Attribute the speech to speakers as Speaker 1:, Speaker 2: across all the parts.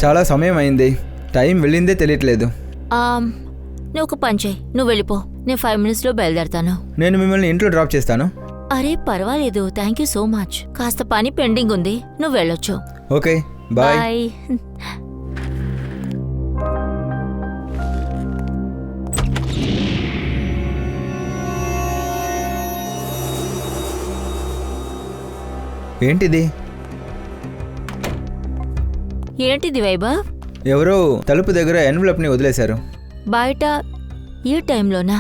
Speaker 1: చాలా సమయం అయింది, టైం వెళ్ళిందే తెలియట్లేదు.
Speaker 2: నువ్వు ఒక పని చేయి, నువ్వు వెళ్ళిపో. నేను 5 minutesలో బయలుదేరతాను.
Speaker 1: నేను మిమ్మల్ని ఇంట్లో డ్రాప్ చేస్తాను.
Speaker 2: అరే పర్వాలేదు, థ్యాంక్ యూ సో మచ్. కాస్త పని పెండింగ్ ఉంది, నువ్వు వెళ్ళొచ్చు.
Speaker 1: Okay, bye.
Speaker 2: బాయ్.
Speaker 1: ఏంటిది?
Speaker 2: ఏంటిది వైభవ్?
Speaker 1: ఎవరో తలుపు దగ్గర ఎన్వలప్ని వదిలేశారు.
Speaker 2: బయట ఈ టైంలోనా?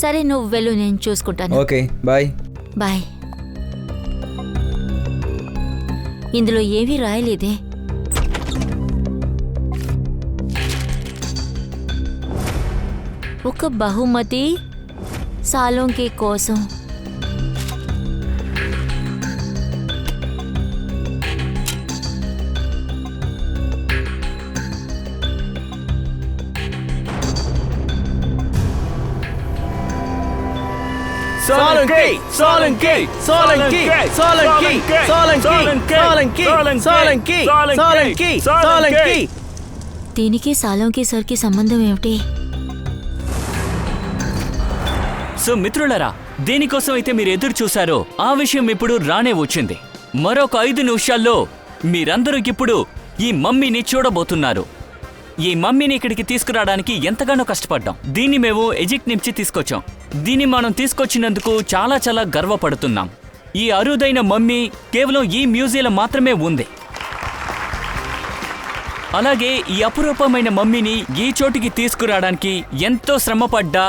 Speaker 2: సరే నువ్వు వెళ్ళు, నేను చూసుకుంటాను.
Speaker 1: Okay, bye.
Speaker 2: బాయ్. ఇందులో ఏమీ రాయలేదే. ఒక బహుమతి సాలోంకి కోసం.
Speaker 3: Solanki, Solanki, Solanki, Solanki, Solanki, Solanki, Solanki, Solanki.
Speaker 2: దీనికి సాలోంకి సర్కి సంబంధం ఏమిటి?
Speaker 4: సో మిత్రులరా, దేనికోసం అయితే మీరు ఎదురు చూశారో ఆ విషయం ఇప్పుడు రానే వచ్చింది. మరొక 5 నిమిషాల్లో మీరందరూ ఇప్పుడు ఈ మమ్మీని చూడబోతున్నారు. ఈ మమ్మీని ఇక్కడికి తీసుకురావడానికి ఎంతగానో కష్టపడ్డాం. దీన్ని మేము ఈజిప్ట్ నుంచి తీసుకొచ్చాం. దీన్ని మనం తీసుకొచ్చినందుకు చాలా చాలా గర్వపడుతున్నాం. ఈ అరుదైన మమ్మీ కేవలం ఈ మ్యూజియంలో మాత్రమే ఉంది. అలాగే ఈ అపురూపమైన మమ్మీని ఈ చోటికి తీసుకురావడానికి ఎంతో శ్రమపడ్డా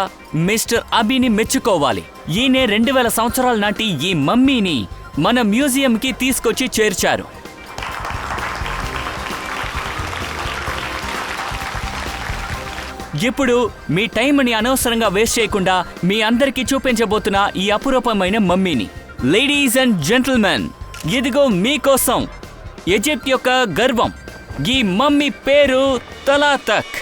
Speaker 4: మిస్టర్ అబీని మెచ్చుకోవాలి. ఈయనే 2000 సంవత్సరాల నాటి ఈ మమ్మీని మన మ్యూజియంకి తీసుకొచ్చి చేర్చారు. ఇప్పుడు మీ టైంని అనవసరంగా వేస్ట్ చేయకుండా మీ అందరికీ చూపించబోతున్న ఈ అపురూపమైన మమ్మీని. లేడీస్ అండ్ జెంటిల్మెన్, ఇదిగో మీకోసం ఈజిప్ట్ యొక్క గర్వం, ఈ మమ్మీ పేరు తలాతక్.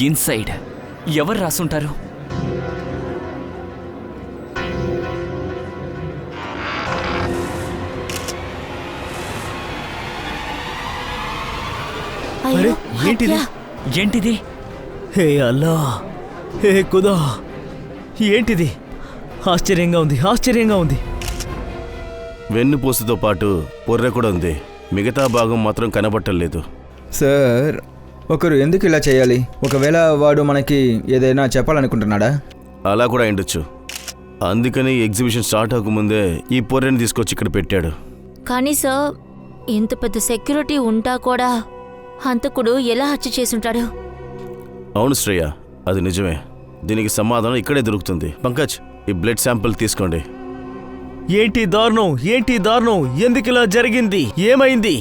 Speaker 4: ఇన్సైడ్ ఎవరు రాసుంటారు? ఏంటిది?
Speaker 3: హే అల్లా, హే ఖుదా, ఏంటిది? ఆశ్చర్యంగా ఉంది.
Speaker 5: వెన్నుపూసతో పాటు పొర్రె కూడా ఉంది. మిగతా భాగం మాత్రం కనబట్టలేదు.
Speaker 1: సార్, ఒకరు ఎందుకు ఇలా చేయాలి? ఒకవేళ వాడు మనకి ఏదైనా చెప్పాలనుకుంటున్నాడా?
Speaker 5: అలా కూడా అయిండొచ్చు. అందుకని ఎగ్జిబిషన్ స్టార్ట్ అవ్వకముందే ఈ పొర్రెని తీసుకొచ్చి ఇక్కడ పెట్టాడు.
Speaker 2: కానీ సార్, ఇంత పెద్ద సెక్యూరిటీ ఉంటా కూడా హంతకుడు ఎలా హత్య చేసుంటాడు?
Speaker 5: అవును శ్రేయ, అది నిజమే. దీనికి సమాధానం ఇక్కడే దొరుకుతుంది. పంకజ్, ఈ బ్లడ్ శాంపిల్ తీసుకోండి.
Speaker 3: ఏంటి దారుణం? ఎందుకు ఇలా జరిగింది? ఏమైంది?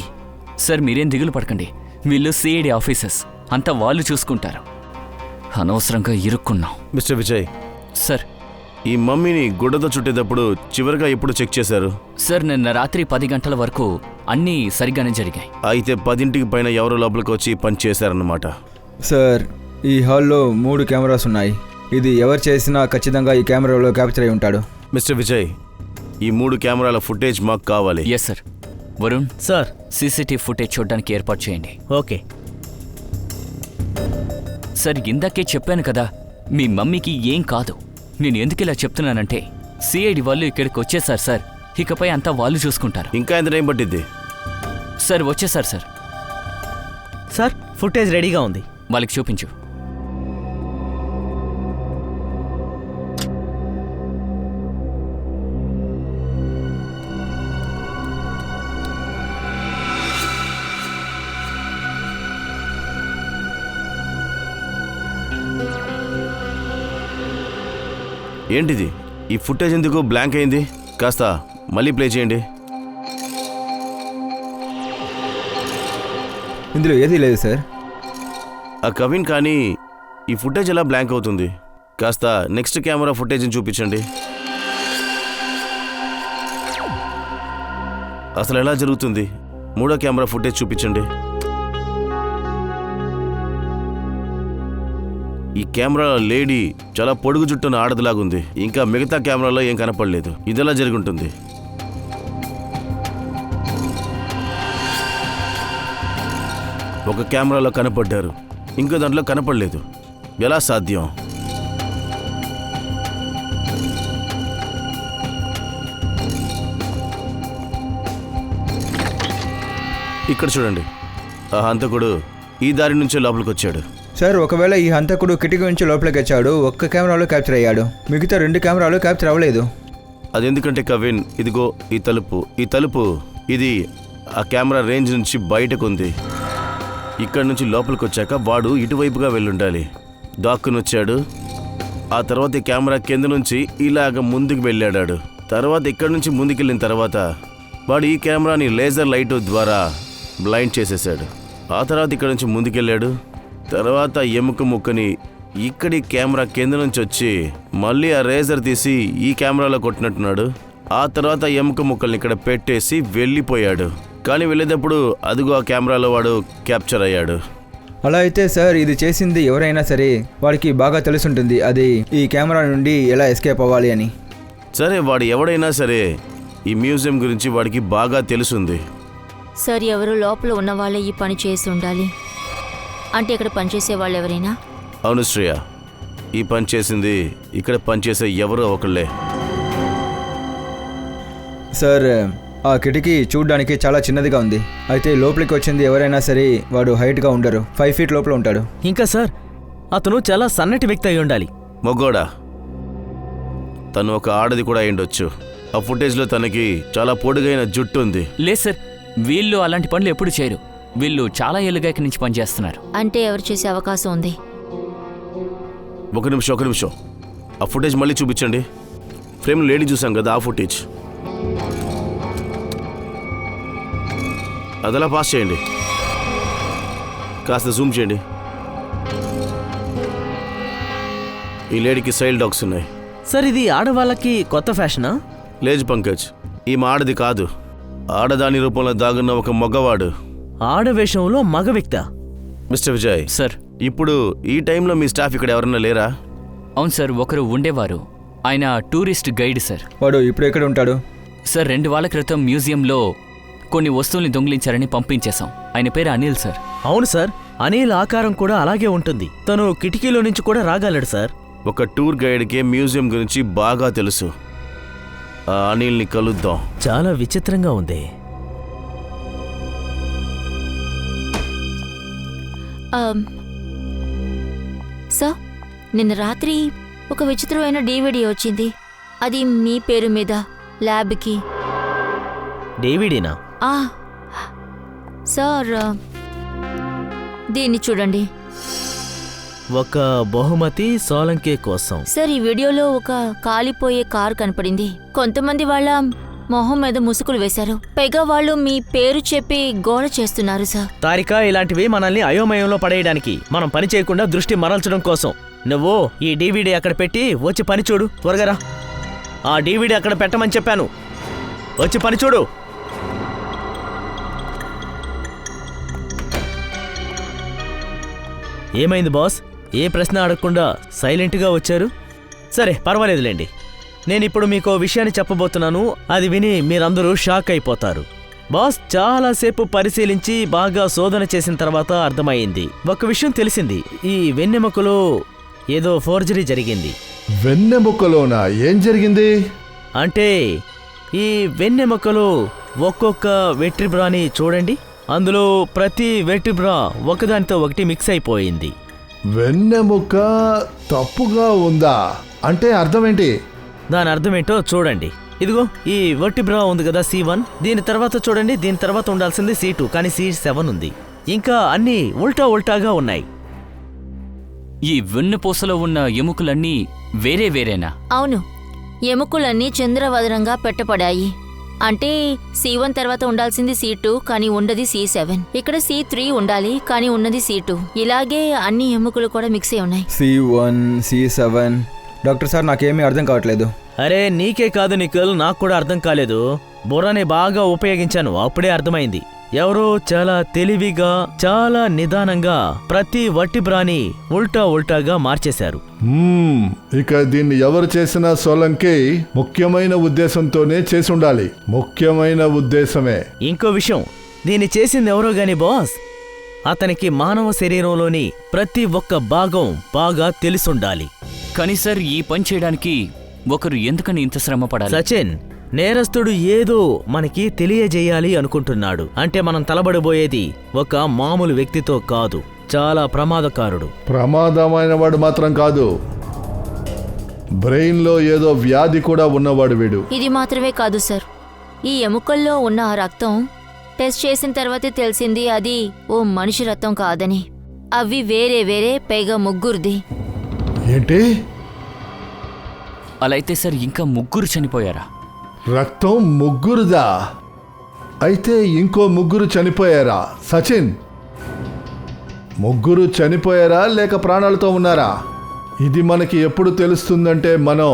Speaker 4: సార్, మీరేం దిగులు పడకండి. వీళ్ళు సిఐడి ఆఫీసర్స్, అంతా వాళ్ళు చూసుకుంటారు. అనవసరంగా ఇరుక్కున్నాం.
Speaker 5: మిస్టర్ విజయ్
Speaker 4: సార్,
Speaker 5: ఈ మమ్మీని గుడ్డతో చుట్టేటప్పుడు చివరిగా ఎప్పుడు చెక్ చేశారు?
Speaker 4: సార్, నిన్న రాత్రి 10 గంటల వరకు అన్నీ సరిగ్గానే జరిగాయి.
Speaker 5: అయితే 10ంటికి పైన ఎవరో లోపలికి వచ్చి పని చేశారన్నమాట.
Speaker 1: సార్, ఈ హాల్లో 3 కెమెరాస్ ఉన్నాయి. ఇది ఎవరు చేసినా ఖచ్చితంగా ఈ కెమెరాలో క్యాప్చర్ అయి ఉంటాడు.
Speaker 5: మిస్టర్ విజయ్, ఈ 3 కెమెరాల ఫుటేజ్ మాకు కావాలి.
Speaker 4: Yes sir. Varun
Speaker 3: sir,
Speaker 4: CCTV footage చూడడానికి ఏర్పాటు చేయండి.
Speaker 3: ఓకే
Speaker 4: సార్, ఇందాకే చెప్పాను కదా, మీ మమ్మీకి ఏం కాదు. నేను ఎందుకు ఇలా చెప్తున్నానంటే సిఐడి వాళ్ళు ఇక్కడికి వచ్చేసారు సార్. ఇకపై అంతా వాళ్ళు చూసుకుంటారు.
Speaker 5: ఇంకా ఎంత టైం పట్టిద్ది?
Speaker 4: సార్, వచ్చేసారు సార్.
Speaker 3: సార్, ఫుటేజ్ రెడీగా ఉంది.
Speaker 4: వాళ్ళకి చూపించు.
Speaker 5: ఏంటిది? ఈ ఫుటేజ్ ఎందుకు బ్లాంక్ అయింది? కాస్త మళ్ళీ ప్లే చేయండి.
Speaker 1: ఇందులో ఏదీ లేదు సార్.
Speaker 5: ఆ కవిన్, కానీ ఈ ఫుటేజ్ ఎలా బ్లాంక్ అవుతుంది? కాస్త నెక్స్ట్ కెమెరా ఫుటేజ్ని చూపించండి. అసలు ఎలా జరుగుతుంది? 3వ కెమెరా ఫుటేజ్ చూపించండి. ఈ కెమెరాలో లేడీ చాలా పొడుగు జుట్టున ఆడదిలాగుంది. ఇంకా మిగతా కెమెరాలో ఏం కనపడలేదు. ఇదెలా జరిగి ఉంటుంది? ఒక కెమెరాలో కనపడ్డారు, ఇంకో దాంట్లో కనపడలేదు. ఎలా సాధ్యం? ఇక్కడ చూడండి, ఆ హంతకుడు ఈ దారి నుంచే లోపలికి వచ్చాడు.
Speaker 1: సార్, ఒకవేళ ఈ హంతకుడు కిటికీ నుంచి లోపలికి వచ్చాడు, ఒక్క కెమెరాలో క్యాప్చర్ అయ్యాడు, మిగతా 2 కెమెరాలు క్యాప్చర్ అవ్వలేదు.
Speaker 5: అది ఎందుకంటే కవిన్, ఇదిగో ఈ తలుపు ఇది ఆ కెమెరా రేంజ్ నుంచి బయటకు ఉంది. ఇక్కడ నుంచి లోపలికి వచ్చాక వాడు ఇటువైపుగా వెళ్ళుండాలి. దాక్కుని వచ్చాడు. ఆ తర్వాత ఈ కెమెరా కింద నుంచి ఇలాగ ముందుకు వెళ్ళాడు. తర్వాత ఇక్కడ నుంచి ముందుకెళ్ళిన తర్వాత వాడు ఈ కెమెరాని లేజర్ లైట్ ద్వారా బ్లైండ్ చేసేసాడు. ఆ తర్వాత ఇక్కడ నుంచి ముందుకెళ్ళాడు. తర్వాత ఎముక ముక్కని ఇక్కడి కెమెరా కింద నుంచి వచ్చి మళ్ళీ ఆ రేజర్ తీసి ఈ కెమెరాలో కొట్టినట్టున్నాడు. ఆ తర్వాత ఎముక ముక్కల్ని ఇక్కడ పెట్టేసి వెళ్ళిపోయాడు. కానీ వెళ్ళేటప్పుడు అదిగో ఆ కెమెరాలో వాడు క్యాప్చర్ అయ్యాడు.
Speaker 1: అలా అయితే సార్, ఇది చేసింది ఎవరైనా సరే వాడికి బాగా తెలుసుంటుంది అది ఈ కెమెరా నుండి ఎలా ఎస్కేప్ అవ్వాలి అని.
Speaker 5: సరే, వాడు ఎవడైనా సరే ఈ మ్యూజియం గురించి వాడికి బాగా తెలుసుంది.
Speaker 2: సార్, ఎవరు లోపల ఉన్న వాళ్ళే ఈ పని చేసి ఉండాలి. అంటే ఇక్కడ పనిచేసే వాళ్ళు ఎవరైనా?
Speaker 5: అవును శ్రేయ, ఈ పని చేసింది ఇక్కడ పనిచేసే ఎవరో ఒకళ్ళే.
Speaker 1: సార్, ఆ కిటికీ చూడ్డానికి చాలా చిన్నదిగా ఉంది. అయితే లోపలికి వచ్చింది ఎవరైనా సరే వాడు హైట్గా ఉండరు, 5 ఫీట్ లోపల ఉంటాడు.
Speaker 3: ఇంకా సార్, అతను చాలా సన్నటి వ్యక్తి అయి ఉండాలి.
Speaker 5: మొగ్గోడా, తను ఒక ఆడది కూడా అయిండొచ్చు. ఆ ఫుటేజ్లో తనకి చాలా పొడుగైన జుట్టు ఉంది.
Speaker 4: లేదు సార్, వీళ్ళు అలాంటి పనులు ఎప్పుడు చేయరు. వీళ్ళు చాలా ఏళ్ళుగా ఇక్కడి నుంచి పనిచేస్తున్నారు.
Speaker 2: అంటే ఎవరు చేసే అవకాశం ఉంది?
Speaker 5: ఒక నిమిషం, ఆ ఫుటేజ్ మళ్ళీ చూపించండి. ఫ్రేమ్ లేడీ చూసాం కదా, ఆ ఫుటేజ్ అదలా పాస్ చేయండి. కాస్త జూమ్ చేయండి. ఈ లేడీకి సైల్ డాగ్స్ ఉన్నాయి.
Speaker 3: సార్, ఇది ఆడవాళ్ళకి కొత్త ఫ్యాషనా?
Speaker 5: లేదు పంకజ్, ఈమె ఆడది కాదు. ఆడదాని రూపంలో దాగున్న ఒక మగవాడు.
Speaker 3: ఆడవేషంలో మగ వ్యక్తా?
Speaker 5: మిస్టర్ విజయ్
Speaker 4: సార్,
Speaker 5: ఇప్పుడు ఈ టైంలో మీ స్టాఫ్ ఇక్కడ ఎవరన్నా లేరా?
Speaker 4: అవును సార్, ఒకరు ఉండేవారు. ఆయన టూరిస్ట్ గైడ్ సార్.
Speaker 1: వాడు ఇప్పుడు ఎక్కడ ఉంటాడు?
Speaker 4: సార్, 2 వారాల క్రితం మ్యూజియంలో కొన్ని వస్తువుల్ని దొంగిలించారని పంపించేశాం. ఆయన పేరు అనిల్ సార్.
Speaker 3: అవును సార్, అనిల్ ఆకారం కూడా అలాగే ఉంటుంది. తను కిటికీలో నుంచి కూడా రాగలడు సార్.
Speaker 5: ఒక టూర్ గైడ్కి మ్యూజియం గురించి బాగా తెలుసు. ఆ అనిల్ని కలుద్దాం.
Speaker 3: చాలా విచిత్రంగా ఉంది.
Speaker 2: సార్, నిన్న రాత్రి ఒక విచిత్రమైన DVD వచ్చింది. అది మీ పేరు మీద ల్యాబ్కి.
Speaker 3: డేవిడీనా?
Speaker 2: సార్, దీన్ని చూడండి.
Speaker 3: ఒక బహుమతి సోలంకే కోసం.
Speaker 2: సార్, ఈ వీడియోలో ఒక కాలిపోయే కారు కనపడింది. కొంతమంది వాళ్ళ మొహం మీద ముసుగులు వేశారు. పైగా వాళ్ళు మీ పేరు చెప్పి గోల చేస్తున్నారు సార్.
Speaker 3: తారిక, ఇలాంటివి మనల్ని అయోమయంలో పడేయడానికి, మనం పని చేయకుండా దృష్టి మరల్చడం కోసం. నువ్వు ఈ DVD అక్కడ పెట్టి వచ్చి పని చూడు. త్వరగా రా. ఆ DVD అక్కడ పెట్టమని చెప్పాను. వచ్చి పని చూడు. ఏమైంది బాస్? ఏ ప్రశ్న అడగకుండా సైలెంట్గా వచ్చారు? సరే, పర్వాలేదులేండి. నేనిప్పుడు మీకో విషయాన్ని చెప్పబోతున్నాను. అది విని మీరందరూ షాక్ అయిపోతారు. బాస్ చాలాసేపు పరిశీలించి బాగా శోధన చేసిన తర్వాత అర్థమైంది. ఒక విషయం తెలిసింది. ఈ వెన్నెముకలో ఏదో ఫోర్జరీ జరిగింది.
Speaker 6: వెన్నెముకలోనా? ఏం జరిగింది?
Speaker 3: అంటే ఈ వెన్నెముకలో ఒక్కొక్క వెట్రిబ్రాని చూడండి. అందులో ప్రతి వెట్రిబ్రా ఒకదానితో ఒకటి మిక్స్ అయిపోయింది.
Speaker 6: వెన్నెముక తప్పుగా ఉందా? అంటే అర్థం ఏంటి?
Speaker 3: దాని అర్థమేంటో చూడండి. ఇదిగో ఈ వెర్టిబ్రా ఉంది కదా, C1. దీని తర్వాత చూడండి, దీని తర్వాత ఉండాల్సింది C2, కానీ C7 ఉంది. ఇంకా అన్నీ ఉల్టాగా ఉన్నాయి.
Speaker 4: ఈ వెన్నుపూసలో ఉన్న ఎముకలన్నీ వేరేనా?
Speaker 2: అవును, ఎముకలన్నీ చంద్రవదనంగా పెట్టబడాయి. అంటే C1 తర్వాత ఉండాల్సింది C2, కానీ ఉన్నది C7. ఇక్కడ C3 ఉండాలి, కానీ ఉన్నది C2. ఇలాగే అన్ని ఎముకలు కూడా మిక్స్ అయి ఉన్నాయి.
Speaker 1: C1, C7. డాక్టర్ సార్, నాకేమీ అర్థం కావట్లేదు.
Speaker 3: అరే నీకే కాదు నిఖిల్, నాకు కూడా అర్థం కాలేదు. బుర్రని బాగా ఉపయోగించాను, అప్పుడే అర్థమైంది. ఎవరో చాలా తెలివిగా చాలా నిదానంగా ప్రతి వట్టిబ్రాని ఉల్టాగా మార్చేశారు.
Speaker 6: ఇక దీన్ని ఎవరు చేసినా సోలంకి ముఖ్యమైన ఉద్దేశంతోనే చేసి ఉండాలి. ముఖ్యమైన ఉద్దేశమే.
Speaker 3: ఇంకో విషయం, దీన్ని చేసింది ఎవరో గాని బాస్, అతనికి మానవ శరీరంలోని ప్రతి ఒక్క భాగం బాగా తెలిసుండాలి.
Speaker 4: కానీ సార్, ఈ పని చేయడానికి ఒకరు ఎందుకని ఇంత శ్రమ పడాలి?
Speaker 3: సచిన్, నేరస్తుడు ఏదో మనకి తెలియజేయాలి అనుకుంటున్నాడు. అంటే మనం తలబడబోయేది ఒక మామూలు వ్యక్తితో కాదు, చాలా ప్రమాదకారుడు.
Speaker 6: ప్రమాదమైన వాడు మాత్రం కాదు, బ్రెయిన్లో ఏదో వ్యాధి కూడా ఉన్నవాడు వీడు.
Speaker 2: ఇది మాత్రమే కాదు సార్, ఈ ఎముకల్లో ఉన్న ఆ రక్తం టెస్ట్ చేసిన తర్వాతే తెలిసింది అది ఓ మనిషి రక్తం కాదని. అవి వేరే పైగా ముగ్గురిది.
Speaker 6: ఏంటి?
Speaker 4: అలా అయితే సార్, ఇంకా ముగ్గురు చనిపోయారా?
Speaker 6: రక్తం ముగ్గురుదా? అయితే ఇంకో ముగ్గురు చనిపోయారా? సచిన్, ముగ్గురు చనిపోయారా లేక ప్రాణాలతో ఉన్నారా? ఇది మనకి ఎప్పుడు తెలుస్తుందంటే మనం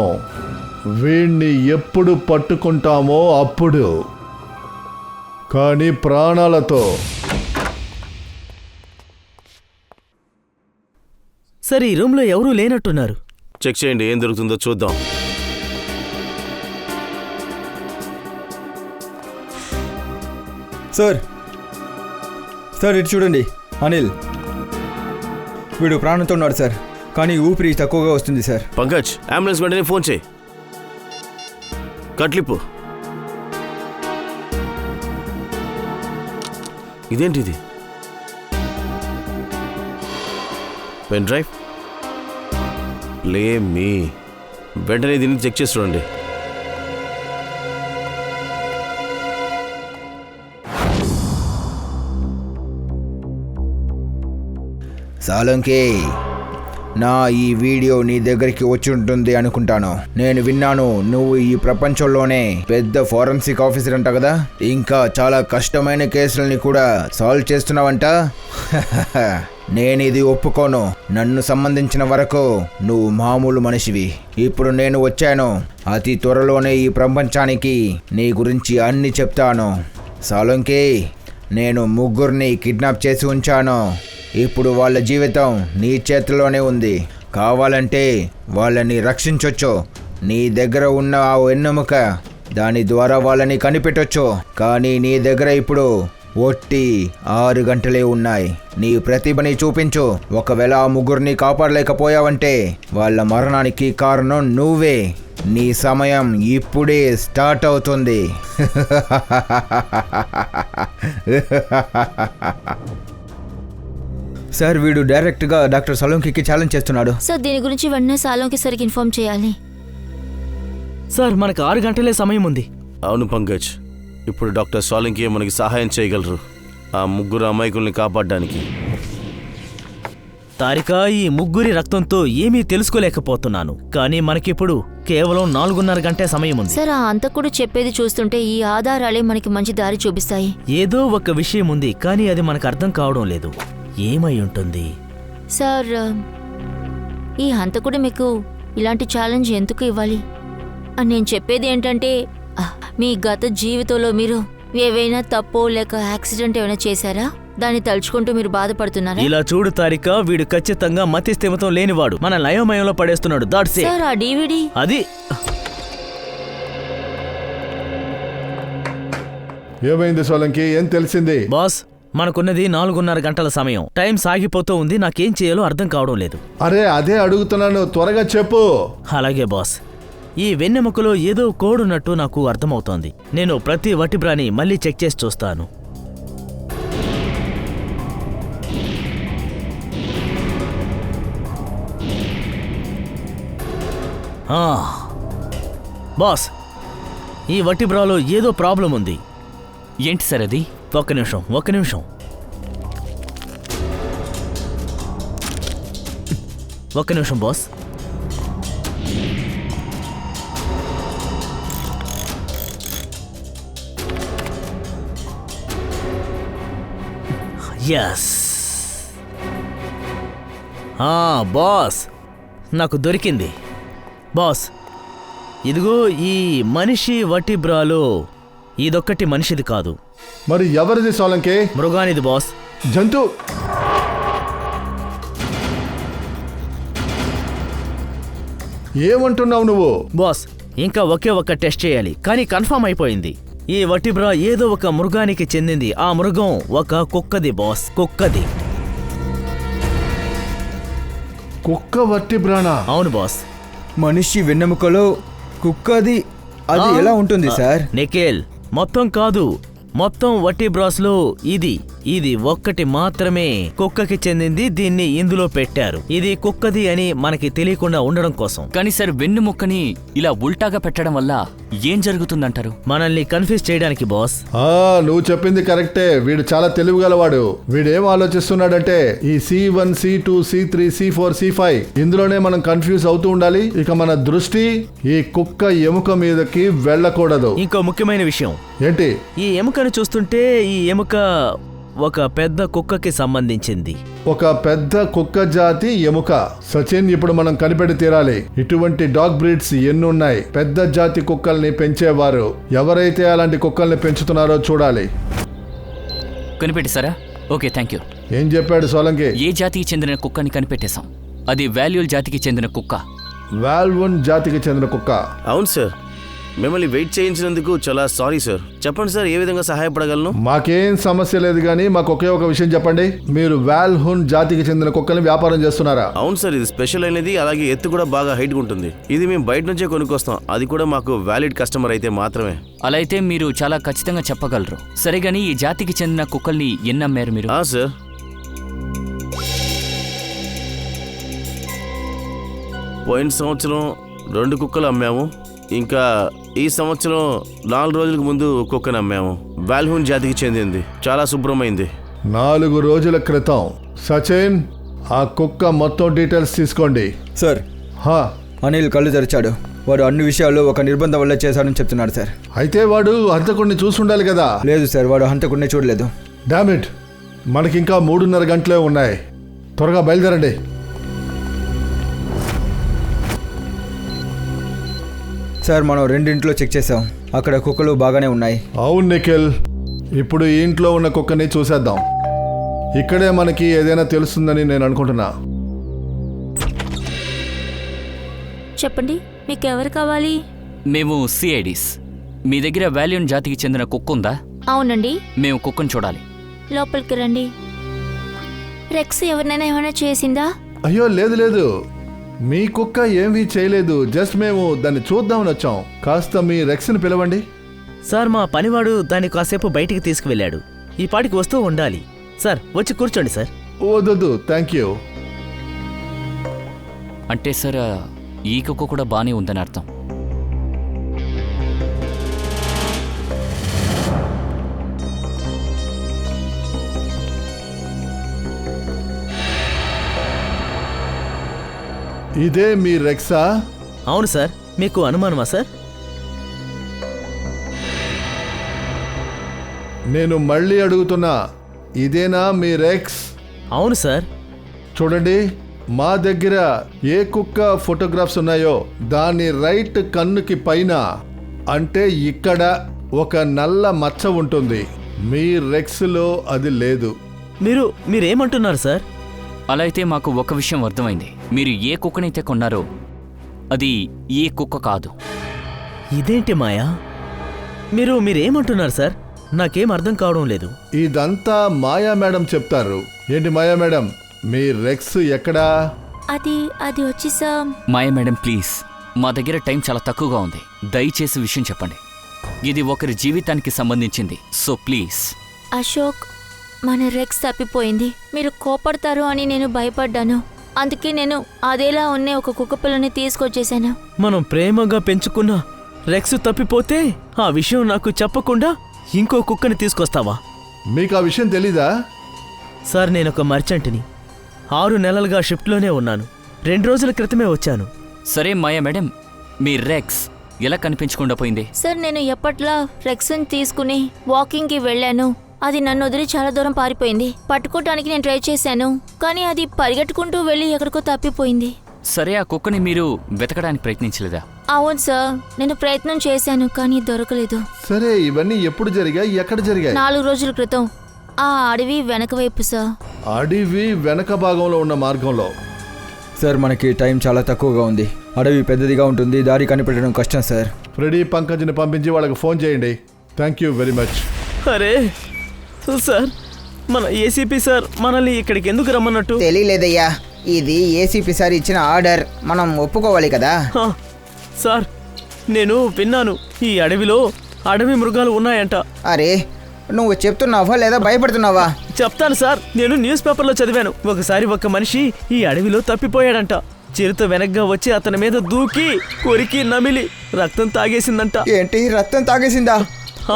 Speaker 6: వీణ్ణి ఎప్పుడు పట్టుకుంటామో అప్పుడు. కానీ ప్రాణాలతో.
Speaker 3: సరే, ఈ రూమ్లో ఎవరూ లేనట్టున్నారు.
Speaker 5: చెక్ చేయండి, ఏం దొరుకుతుందో చూద్దాం.
Speaker 1: సార్ ఇటు చూడండి. అనిల్, వీడు ప్రాణంతో ఉన్నాడు సార్, కానీ ఊపిరి తక్కువగా వస్తుంది సార్.
Speaker 5: పంకజ్, అంబులెన్స్ వెంటనే ఫోన్ చేయి. కట్లిప్పు. ఇదేంటిది? Pen drive. ప్లే మీ. వెంటనే దీన్ని చెక్ చేసి చూడండి.
Speaker 1: సాలంకి, నా ఈ వీడియో నీ దగ్గరికి వచ్చి ఉంటుంది అనుకుంటాను. నేను విన్నాను నువ్వు ఈ ప్రపంచంలోనే పెద్ద ఫోరెన్సిక్ ఆఫీసర్ అంట కదా, ఇంకా చాలా కష్టమైన కేసులని కూడా సాల్వ్ చేస్తున్నావంట. నేను ఇది ఒప్పుకోను. నన్ను సంబంధించిన వరకు నువ్వు మామూలు మనిషివి. ఇప్పుడు నేను వచ్చాను, అతి త్వరలోనే ఈ ప్రపంచానికి నీ గురించి అన్ని చెప్తాను. సాలంకి, నేను ముగ్గురిని కిడ్నాప్ చేసి ఉంచాను. ఇప్పుడు వాళ్ళ జీవితం నీ చేతిలోనే ఉంది. కావాలంటే వాళ్ళని రక్షించొచ్చు. నీ దగ్గర ఉన్న ఆ వెన్నెముక, దాని ద్వారా వాళ్ళని కనిపెట్టొచ్చు. కానీ నీ దగ్గర ఇప్పుడు ఒట్టి 6 గంటలే ఉన్నాయి. నీ ప్రతిభని చూపించు. ఒకవేళ ఆ ముగ్గురిని కాపాడలేకపోయావంటే వాళ్ళ మరణానికి కారణం నువ్వే. నీ సమయం ఇప్పుడే స్టార్ట్ అవుతుంది. సార్, వీడు డైరెక్ట్గా డాక్టర్ సలోంకికి ఛాలెంజ్ చేస్తున్నాడు.
Speaker 2: సార్, దీని గురించి వెంటనే సాలోంకి సరికి ఇన్ఫార్మ్ చేయాలి.
Speaker 3: సార్, మనకు 6 గంటలే సమయం ఉంది.
Speaker 5: అవును పంకజ్, ఇప్పుడు డాక్టర్ సాలంకి మనకి సహాయం చేయగలరు ఆ ముగ్గురు అమాయకుల్ని కాపాడడానికి.
Speaker 3: తారిక, ఈ ముగ్గురి రక్తంతో ఏమీ తెలుసుకోలేకపోతున్నాను. కానీ మనకిప్పుడు కేవలం 4:30 గంటే సమయం ఉంది.
Speaker 2: సార్, ఆ అంతకుడు చెప్పేది చూస్తుంటే ఈ ఆధారాలే మనకి మంచి దారి చూపిస్తాయి.
Speaker 3: ఏదో ఒక విషయం ఉంది, కానీ అది మనకు అర్థం కావడం లేదు. ఏమై ఉంటుంది?
Speaker 2: సార్, ఈ హంతకుడు మీకు ఇలాంటి ఛాలెంజ్ ఎందుకు ఇవ్వాలి? నేను చెప్పేది ఏంటంటే, మీ గత జీవితంలో మీరు ఏవైనా తప్పో లేక యాక్సిడెంట్ ఏమైనా చేశారా? దాన్ని తలుచుకుంటూ మీరు బాధపడుతున్నారా?
Speaker 3: ఇలా చూడు తారిక, వీడు ఖచ్చితంగా మతి స్థిమితం లేనివాడు. మన లయోమయంలో పడేస్తున్నాడు. దాట్సే.
Speaker 2: సార్, ఆ DVD
Speaker 3: అది
Speaker 6: ఏమైంది సోలంకి? ఏం తెలిసింది?
Speaker 3: బాస్, మనకున్నది 4:30 గంటల సమయం. టైం సాగిపోతూ ఉంది. నాకేం చేయాలో అర్థం కావడం లేదు.
Speaker 6: అరే, అదే అడుగుతున్నాను, త్వరగా చెప్పు.
Speaker 3: అలాగే బాస్, ఈ వెన్నెముకలో ఏదో కోడున్నట్టు నాకు అర్థమవుతోంది. నేను ప్రతి వటిబ్రాని మళ్ళీ చెక్ చేసి చూస్తాను. బాస్, ఈ వటిబ్రాలో ఏదో ప్రాబ్లం ఉంది.
Speaker 4: ఏంటి సార్ అది?
Speaker 3: ఒక్క నిమిషం. బాస్. ఎస్. బాస్, నాకు దొరికింది. బాస్, ఇదిగో ఈ మనిషి వటిబ్రాలో ఇదొక్కటి మనిషిది కాదు.
Speaker 6: మరి ఎవరిది సోలంకి?
Speaker 3: మృగానిది బాస్.
Speaker 6: జంతు ఏమంటున్నావు నువ్వు?
Speaker 3: బాస్, ఇంకా ఒకే ఒక్క టెస్ట్ చేయాలి, కానీ కన్ఫర్మ్ అయిపోయింది. ఈ వటిబ్రా ఏదో ఒక మృగానికి చెందింది. ఆ మృగం ఒక కుక్కది బాస్, కుక్కది.
Speaker 6: కుక్క వర్టిబ్రానా?
Speaker 3: అవును బాస్.
Speaker 1: మనిషి వెన్నెముకలో కుక్కది అది ఎలా ఉంటుంది సార్?
Speaker 3: నిఖిల్, మొత్తం కాదు, మొత్తం వటిబ్రాస్లో ఇది ఒక్కటి మాత్రమే కుక్కకి చెందింది. దీన్ని ఇందులో పెట్టారు. ఇది కుక్కది అని మనకి తెలియకుండా ఉండడం కోసం.
Speaker 4: కానీ సార్, వెన్నుముక్కని ఇలా ఉల్టాగా పెట్టడం వల్ల ఏం జరుగుతుందంటారు?
Speaker 3: మనల్ని కన్ఫ్యూజ్ చేయడానికి బాస్.
Speaker 6: నువ్వు చెప్పింది కరెక్టే. వీడు చాలా తెలివిగలవాడు. వీడేం ఆలోచిస్తున్నాడంటే ఈ C1, C2, C3, C4, C5 ఇందులోనే మనం కన్ఫ్యూజ్ అవుతూ ఉండాలి. ఇక మన దృష్టి ఈ కుక్క ఎముక మీదకి వెళ్ళకూడదు.
Speaker 3: ఇంకో ముఖ్యమైన విషయం
Speaker 6: ఏంటి?
Speaker 3: ఈ ఎముకను చూస్తుంటే ఈ ఎముక ఒక పెద్ద కుక్కకి సంబంధించింది.
Speaker 6: ఒక పెద్ద కుక్క జాతి ఎముక. సచిన్, ఇప్పుడు మనం కనిపెట్టి తీరాలి. ఇటువంటి డాగ్ బ్రీడ్స్ ఎన్నున్నాయి? పెద్ద జాతి కుక్కల్ని పెంచేవారు ఎవరైతే అలాంటి కుక్కల్ని పెంచుతున్నారో చూడాలి.
Speaker 4: కనిపెట్టేశారా? Okay, thank you.
Speaker 6: ఏం చెప్పాడు సోలంకి?
Speaker 4: ఏ జాతికి చెందిన కుక్కని కనిపెట్టేశాం. అది వాల్యూల్ జాతికి చెందిన కుక్క.
Speaker 6: వాల్వన్ జాతికి చెందిన కుక్క.
Speaker 5: అవును సార్, మిమ్మల్ని వెయిట్ చేయించినందుకు చాలా సారీ సార్. చెప్పండి సార్, ఏ విధంగా సహాయపడగలను?
Speaker 6: మాకేం సమస్య లేదు, కానీ మాకు ఒకే ఒక విషయం చెప్పండి. మీరు వాల్హున్ జాతికి చెందిన కుక్కల్ని వ్యాపారం చేస్తున్నారా?
Speaker 5: అవును సార్, ఇది స్పెషల్ అయినది. అలాగే ఎత్తు కూడా బాగా హైట్ ఉంటుంది. ఇది మేము బయట నుంచే కొనుక్కొస్తాం. అది కూడా మాకు వ్యాలిడ్ కస్టమర్ అయితే మాత్రమే.
Speaker 4: అలా అయితే మీరు చాలా ఖచ్చితంగా చెప్పగలరు. సరే గానీ, ఈ జాతికి చెందిన కుక్కల్ని ఎన్నమ్మారు మీరు?
Speaker 5: సార్, పోయిన సంవత్సరం 2 కుక్కలు అమ్మాము. ఇంకా ఈ సంవత్సరం 4 రోజులకు ముందు కుక్కను అమ్మాము. వాల్హూన్ జాతికి చెందింది. చాలా శుభ్రమైంది.
Speaker 6: 4 రోజుల క్రితం. సచిన్, ఆ కుక్క మొత్తం డీటెయిల్స్ తీసుకోండి.
Speaker 1: సార్, అనిల్ కళ్ళు తెరిచాడు. వాడు అన్ని విషయాలు ఒక నిర్బంధం వల్ల చేశాడని చెప్తున్నాడు సార్.
Speaker 6: అయితే వాడు హంతకుడిని చూసుండాలి కదా?
Speaker 1: లేదు సార్, వాడు హంతకుడిని చూడలేదు.
Speaker 6: డామిట్, మనకింకా 3:30 గంటలే ఉన్నాయి. త్వరగా బయలుదేరండి.
Speaker 1: సార్, మనం 2 ఇంట్లో చెక్ చేసాం. అక్కడ కుక్కలు బాగానే ఉన్నాయి.
Speaker 6: అవును నిఖిల్, ఇప్పుడు ఈ ఇంట్లో ఉన్న కుక్కని చూసేద్దాం. ఇక్కడే మనకి ఏదైనా తెలుస్తుందని నేను అనుకుంటున్నా.
Speaker 2: చెప్పండి, మీకు ఎవరు కావాలి?
Speaker 4: మేము CIDs. మీ దగ్గర వాల్యూన్ జాతికి చెందిన కుక్క ఉందా?
Speaker 2: అవునండి.
Speaker 4: మేము కుక్కను చూడాలి.
Speaker 2: లోపలికి రండి. రెక్స్ ఎవరినైనా ఏమైనా చేసిందా?
Speaker 6: అయ్యో లేదు లేదు, మీ కుక్క ఏమీ చేయలేదు. జస్ట్ మేము దాన్ని చూద్దామని వచ్చాం. కాస్త మీ రెక్స్ని పిలవండి.
Speaker 3: సార్, మా పనివాడు దాన్ని కాసేపు బయటికి తీసుకువెళ్ళాడు. ఈ పాటికి వస్తూ ఉండాలి. సార్, వచ్చి కూర్చోండి సార్.
Speaker 6: వద్దు, థ్యాంక్ యూ.
Speaker 4: అంటే సార్, ఈ కుక్క కూడా బానే ఉందని అర్థం.
Speaker 6: ఇదే మీ రెక్సా?
Speaker 3: అవును సార్. మీకు అనుమానమా సార్?
Speaker 6: నేను మళ్ళీ అడుగుతున్నా, ఇదేనా మీ రెక్స్?
Speaker 3: అవును సార్.
Speaker 6: చూడండి, మా దగ్గర ఏ కుక్క ఫోటోగ్రాఫ్స్ ఉన్నాయో దాని రైట్ కన్నుకి పైన, అంటే ఇక్కడ ఒక నల్ల మచ్చ ఉంటుంది. మీ రెక్స్లో అది లేదు.
Speaker 3: మీరేమంటున్నారు సార్?
Speaker 4: అలా అయితే మాకు ఒక విషయం అర్థమైంది. మీరు ఏ కుక్కనైతే కొన్నారో అది ఏ కుక్క కాదు.
Speaker 3: ఇదేంటి మాయా? మీరేమంటున్నారు సార్? నాకేం అర్థం కావడం లేదు.
Speaker 6: ఇదంతా మాయా మేడం చెప్తారు. ఏంటి మాయా మేడం, మీ రెక్స్ ఎక్కడా?
Speaker 2: అది వచ్చి సార్.
Speaker 4: మాయ మేడం, ప్లీజ్, మా దగ్గర టైం చాలా తక్కువగా ఉంది. దయచేసి విషయం చెప్పండి. ఇది ఒకరి జీవితానికి సంబంధించింది. So please.
Speaker 2: అశోక్, మన రెక్స్ తప్పిపోయింది. మీరు కోపడతారు అని నేను భయపడ్డాను. అందుకే నేను అదేలా ఉన్న ఒక కుక్క పిల్లని తీసుకొచ్చేసాను.
Speaker 3: మనం ప్రేమగా పెంచుకున్న రెక్స్ తప్పిపోతే ఆ విషయం నాకు చెప్పకుండా ఇంకో కుక్కని తీసుకొస్తావా?
Speaker 6: మీకు ఆ విషయం తెలీదా?
Speaker 3: సార్, నేనొక మర్చెంట్ని. 6 నెలలుగా షిఫ్ట్లోనే ఉన్నాను. 2 రోజుల క్రితమే వచ్చాను.
Speaker 4: సరే మాయా మేడం, మీ రెక్స్ ఎలా కనిపించకుండా పోయింది?
Speaker 2: సార్, నేను ఎప్పట్లా రెక్స్ని తీసుకుని వాకింగ్కి వెళ్ళాను. అది నన్ను వదిలి చాలా దూరం పారిపోయింది. పట్టుకోవటానికి నేను ట్రై చేశాను, కానీ అది పరిగెట్టుకుంటూ వెళ్ళి ఎక్కడికో తప్పిపోయింది.
Speaker 4: సరే, ఆ కుక్కని మీరు వెతకడానికి ప్రయత్నించలేదా?
Speaker 2: అవును సార్, నేను ప్రయత్నం చేశాను కానీ దొరకలేదు.
Speaker 6: సరే, ఇవన్నీ ఎప్పుడు జరిగాయి, ఎక్కడ జరిగాయి?
Speaker 2: 4 రోజుల క్రితం ఆ అడవి వెనక వైపు సార్.
Speaker 6: అడవి వెనక భాగంలో ఉన్న మార్గంలో.
Speaker 1: సార్ మనకి టైం చాలా తక్కువగా ఉంది. అడవి పెద్దదిగా ఉంటుంది, దారి కనిపెట్టడం కష్టం సార్.
Speaker 6: ఫ్రెడీ, పంకజ్ని పంపించి వాళ్ళకి ఫోన్ చేయండి. Thank you very much.
Speaker 3: అరే సార్, మన ఏసీపీ సార్ మనల్ని ఇక్కడికి ఎందుకు రమ్మన్నట్టు?
Speaker 7: తెలియలేదయ్యా, ఇది ఏసీపీ సార్ ఇచ్చిన ఆర్డర్, మనం ఒప్పుకోవాలి కదా.
Speaker 3: హా, సార్ నేను విన్నాను ఈ అడవిలో అడవి మృగాలు ఉన్నాయంట.
Speaker 7: అరే, నువ్వు చెప్తున్నావా లేదా భయపడుతున్నావా?
Speaker 3: చెప్తాను సార్, నేను న్యూస్ పేపర్లో చదివాను. ఒకసారి ఒక మనిషి ఈ అడవిలో తప్పిపోయాడంట. చిరుత వెనక్గా వచ్చి అతని మీద దూకి కొరికి నమిలి రక్తం తాగేసిందంట.
Speaker 7: ఏంటి, రక్తం తాగేసిందా?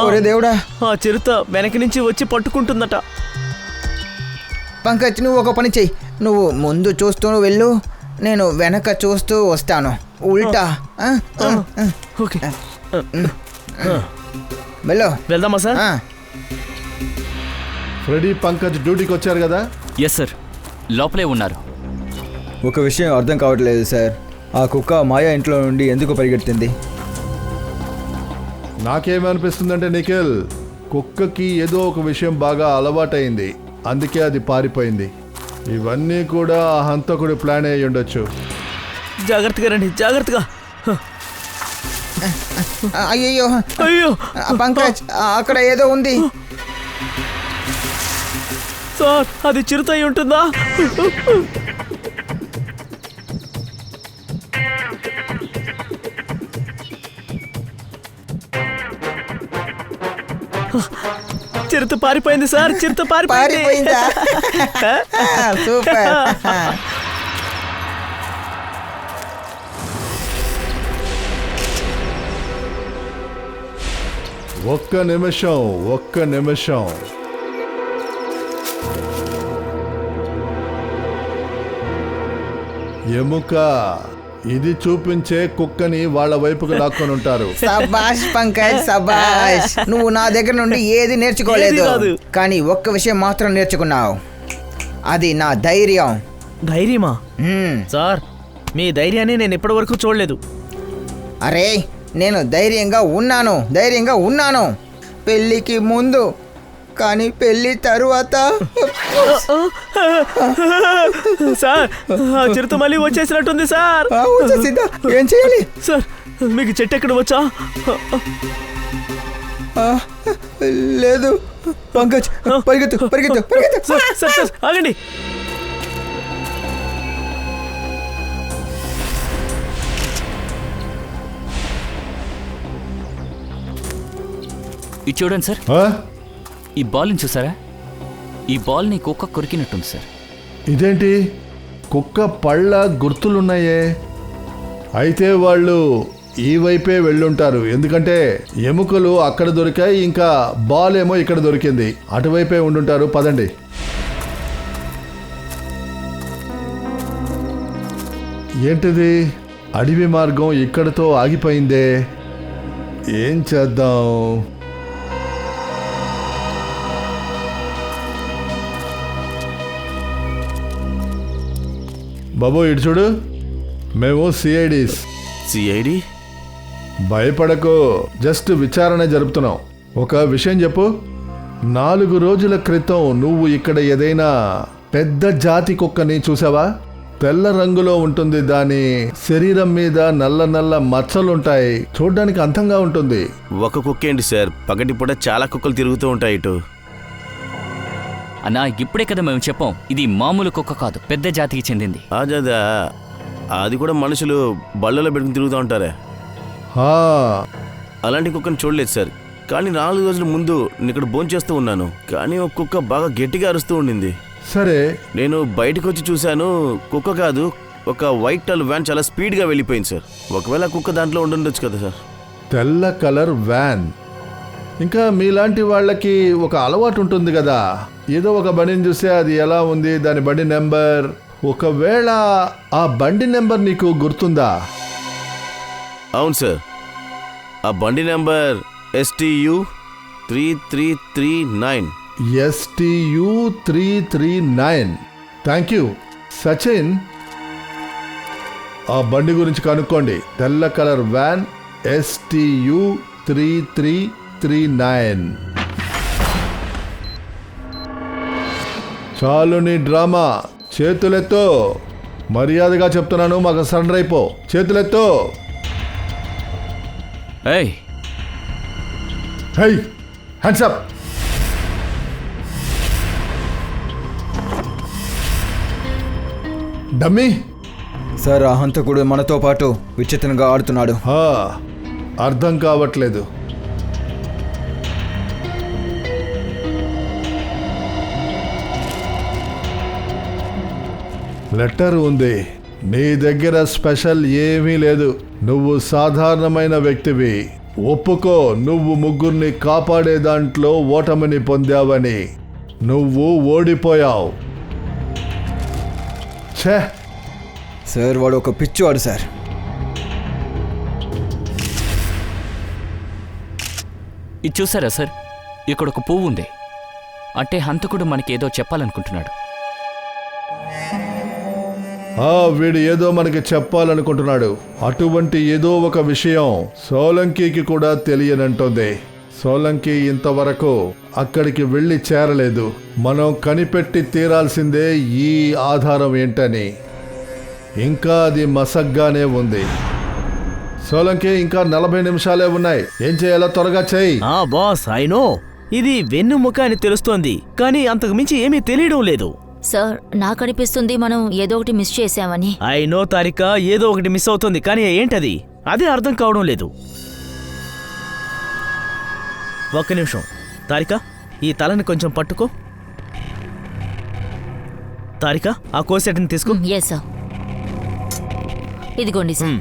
Speaker 7: ఒరే దేవుడా.
Speaker 3: ఆ చిరుత వెనక నుంచి వచ్చి పట్టుకుంటుందట.
Speaker 7: పంకజ్, నువ్వు ఒక పని చెయ్యి. నువ్వు ముందు చూస్తూ వెళ్ళు, నేను వెనక చూస్తూ వస్తాను. ఉల్టా.
Speaker 3: ఓకే,
Speaker 7: వెళ్ళు.
Speaker 3: వెళ్దామా సార్?
Speaker 6: ఫ్రెడీ, పంకజ్ డ్యూటీకి వచ్చారు కదా?
Speaker 4: ఎస్ సార్, లోపలే ఉన్నారు.
Speaker 1: ఒక విషయం అర్థం కావట్లేదు సార్. ఆ కుక్క మాయా ఇంట్లో నుండి ఎందుకు పరిగెత్తింది?
Speaker 6: నాకేమనిపిస్తుందంటే నిఖిల్, కుక్కకి ఏదో ఒక విషయం బాగా అలవాటైంది, అందుకే అది పారిపోయింది. ఇవన్నీ కూడా ఆ హంతకుడి ప్లాన్ అయి ఉండొచ్చు.
Speaker 3: జాగ్రత్తగా రండి, జాగ్రత్తగా.
Speaker 7: అయ్యో
Speaker 3: అయ్యో
Speaker 7: పంకజ్, అక్కడ ఏదో ఉంది.
Speaker 3: సార్, అది చిరుత అయి ఉంటుందా? చిరుత పారిపోయింది సార్, చిరుత
Speaker 7: పారిపోయిందా? సూపర్.
Speaker 6: ఒక్క నిమిషం. ఎముక ఇది చూపించే కుక్కని వాళ్ళ వైపుకు లాక్కొని ఉంటారు.
Speaker 7: సబాష్ పంకజ్, సబాష్. నువ్వు నా దగ్గర నుండి ఏది నేర్చుకోలేదు,
Speaker 3: ఏది కాదు.
Speaker 7: కానీ ఒక్క విషయం మాత్రం నేర్చుకున్నావు, అది నా ధైర్యం.
Speaker 3: ధైర్యమా?
Speaker 7: మ్మ్.
Speaker 3: సార్, మీ ధైర్యాన్ని నేను ఇప్పటి వరకు చూడలేదు.
Speaker 7: అరే, నేను ధైర్యంగా ఉన్నాను పెళ్ళికి ముందు, కానీ పెళ్ళి తరువాత
Speaker 3: సార్, ఆ చిరుత మళ్ళీ వచ్చేసినట్టుంది సార్.
Speaker 7: వచ్చేసిందా? ఏం చేయాలి?
Speaker 3: సార్, మీకు చెట్టు ఎక్కడ వచ్చా?
Speaker 7: లేదు పంకజ్, పరిగెత్తు.
Speaker 3: సార్ సార్ సార్, ఆగండి.
Speaker 4: ఇది చూడండి సార్,
Speaker 6: ఆ?
Speaker 4: ఈ బాల్ని చూసారా? ఈ బాల్ని కుక్క కొరికినట్టుంది సార్.
Speaker 6: ఇదేంటి, కుక్క పళ్ళ గుర్తులున్నాయే. అయితే వాళ్ళు ఈ వైపే వెళ్ళుంటారు, ఎందుకంటే ఎముకలు అక్కడ దొరికాయి, ఇంకా బాల్ ఏమో ఇక్కడ దొరికింది. అటువైపే ఉండుంటారు. పదండి. ఏంటిది, అడవి మార్గం ఇక్కడతో ఆగిపోయిందే. ఏం చేద్దాం? బాబు, ఇటు చూడు, మేము సిఐడీస్.
Speaker 5: సిఐడి?
Speaker 6: భయపడకు, జస్ట్ విచారణ జరుపుతున్నాం. ఒక విషయం చెప్పు, 4 రోజుల క్రితం నువ్వు ఇక్కడ ఏదైనా పెద్ద జాతి కుక్కని చూసావా? తెల్ల రంగులో ఉంటుంది, దాని శరీరం మీద నల్ల మచ్చలుంటాయి, చూడ్డానికి అందంగా ఉంటుంది.
Speaker 5: ఒక కుక్క ఏంటి సార్, పగటిపూట చాలా కుక్కలు తిరుగుతూ ఉంటాయి ఇటు.
Speaker 4: అన్నా, ఇప్పుడే కదా మేము చెప్పాం, ఇది మామూలు కుక్క కాదు, పెద్ద జాతికి చెందింది.
Speaker 5: అదా, అది కూడా మనుషులు బళ్ళలో పెట్టుకుని తిరుగుతూ ఉంటారే.
Speaker 6: హా,
Speaker 5: అలాంటి కుక్కని చూడలేదు సార్, కానీ 4 రోజుల ముందు నేను ఇక్కడ భోంచేస్తూ ఉన్నాను, కానీ ఒక కుక్క బాగా గట్టిగా అరుస్తూ ఉండింది.
Speaker 6: సరే,
Speaker 5: నేను బయటకు వచ్చి చూశాను, కుక్క కాదు, ఒక వైట్ టల్ వ్యాన్ చాలా స్పీడ్గా వెళ్ళిపోయింది సార్. ఒకవేళ కుక్క దాంట్లో ఉండుండొచ్చు కదా సార్.
Speaker 6: తెల్ల కలర్ వ్యాన్. ఇంకా మీలాంటి వాళ్ళకి ఒక అలవాటు ఉంటుంది కదా, ఏదో ఒక బండిని చూస్తే అది ఎలా ఉంది, దాని బండి నెంబర్. ఒకవేళ ఆ బండి నెంబర్ నీకు గుర్తుందా?
Speaker 5: అవును సార్, ఆ బండి number STU 3339.
Speaker 6: STU 339. Thank you Sachin. ఆ బండి గురించి కనుక్కోండి. తెల్ల కలర్ వ్యాన్ STU 3339. చాలు నీ డ్రామా, చేతులెత్తో. మర్యాదగా చెప్తున్నాను, మాకు సరెండర్ అయిపో. చేతులెత్తో.
Speaker 4: ఏయ్,
Speaker 6: high, hands up. Dummy.
Speaker 1: Sir ఆ హంతకుడు మనతో పాటు విచిత్రంగా ఆడుతున్నాడు.
Speaker 6: అర్థం కావట్లేదు. లెటర్ ఉంది, నీ దగ్గర స్పెషల్ ఏమీ లేదు. నువ్వు సాధారణమైన వ్యక్తివి. ఒప్పుకో, నువ్వు ముగ్గురిని కాపాడే దాంట్లో ఓటమిని పొందావని. నువ్వు ఓడిపోయావు. ఛే,
Speaker 1: సార్ వాడు ఒక పిచ్చివాడు సార్.
Speaker 4: ఇది చూసారా సార్, ఇక్కడ ఒక పువ్వు ఉంది. అంటే హంతకుడు మనకేదో చెప్పాలనుకుంటున్నాడు.
Speaker 6: వీడు ఏదో మనకి చెప్పాలనుకుంటున్నాడు. అటువంటి ఏదో ఒక విషయం సోలంకీకి కూడా తెలియనంటుంది. సోలంకి ఇంతవరకు అక్కడికి వెళ్ళి చేరలేదు. మనం కనిపెట్టి తీరాల్సిందే ఈ ఆధారం ఏంటని. ఇంకా అది మసగ్గానే ఉంది. సోలంకి ఇంకా 40 నిమిషాలే ఉన్నాయి. ఏం చేయాలో త్వరగా చెయ్యి.
Speaker 3: బాస్ ఐ నో, ఇది వెన్నుముక అని తెలుస్తోంది, కానీ అంతకు మించి ఏమీ తెలియడం లేదు.
Speaker 2: సార్ నాకు అనిపిస్తుంది మనం ఏదో ఒకటి మిస్ చేశామని.
Speaker 3: ఐ నో తారిక, ఏదో ఒకటి మిస్ అవుతుంది, కానీ ఏంటది అదే అర్థం కావడం లేదు. ఒక్క నిమిషం తారిక, ఈ తలని కొంచెం పట్టుకో. తారిక, ఆ కోసెట్ని తీసుకో.
Speaker 2: ఎస్ సార్, ఇదిగోండి సార్.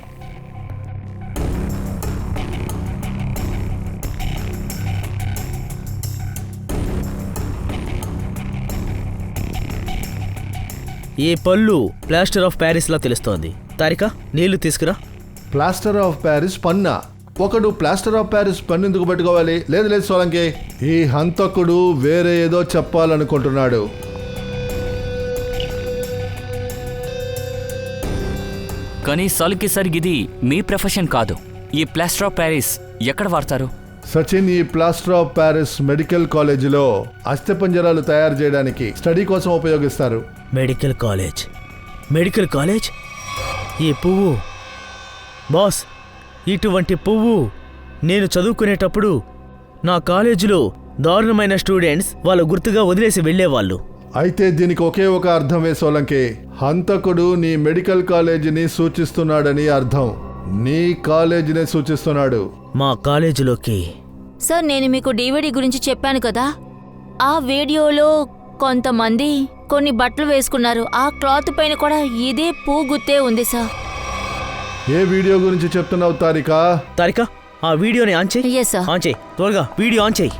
Speaker 3: ఈ పళ్ళు ప్లాస్టర్ ఆఫ్ ప్యారిస్ లా తెలుస్తోంది. తారిక, నీళ్లు తీసుకురా.
Speaker 6: ప్లాస్టర్ ఆఫ్ ప్యారిస్ పన్నా? ఒకడు ప్లాస్టర్ ఆఫ్ ప్యారిస్ పన్ను ఎందుకు పెట్టుకోవాలి? లేదు లేదు సోలంకి, ఈ హంతకుడు వేరే ఏదో చెప్పాలనుకుంటున్నాడు.
Speaker 4: కానీ సోలంకి సార్, ఇది మీ ప్రొఫెషన్ కాదు. ఈ ప్లాస్టర్ ఆఫ్ ప్యారిస్ ఎక్కడ వాడతారు?
Speaker 6: సచిన్, ఈ ప్లాస్టర్ ఆఫ్ ప్యారిస్ మెడికల్ కాలేజీలో అస్థిపంజరాలు తయారు చేయడానికి స్టడీ కోసం ఉపయోగిస్తారు.
Speaker 3: Medical college? Medical college? ఈ పువ్వు బాస్, ఇటువంటి పువ్వు నేను చదువుకునేటప్పుడు నా కాలేజీలో దారుణమైన స్టూడెంట్స్ వాళ్ళ గుర్తుగా వదిలేసి వెళ్ళేవాళ్ళు.
Speaker 6: అయితే దీనికి ఒకే ఒక అర్థమే సోలంకి. హంతకుడు నీ మెడికల్ కాలేజీని సూచిస్తున్నాడని అర్థం. నీ కాలేజీనే సూచిస్తున్నాడు.
Speaker 3: మా కాలేజీలోకి.
Speaker 2: సార్ నేను మీకు DVD గురించి చెప్పాను కదా, ఆ వీడియోలో కొంతమంది కొన్ని బట్టలు వేసుకున్నారు. ఆ క్లాత్ పైన కూడా ఇదే పువ్వు గుర్తే ఉంది సార్.
Speaker 6: ఏ వీడియో గురించి చెప్తున్నావు తారిక?
Speaker 3: తారిక, ఆ వీడియోని ఆన్ చేయి.
Speaker 2: Yes sir.
Speaker 3: ఆన్ చేయి, త్వరగా వీడియో ఆన్ చేయి.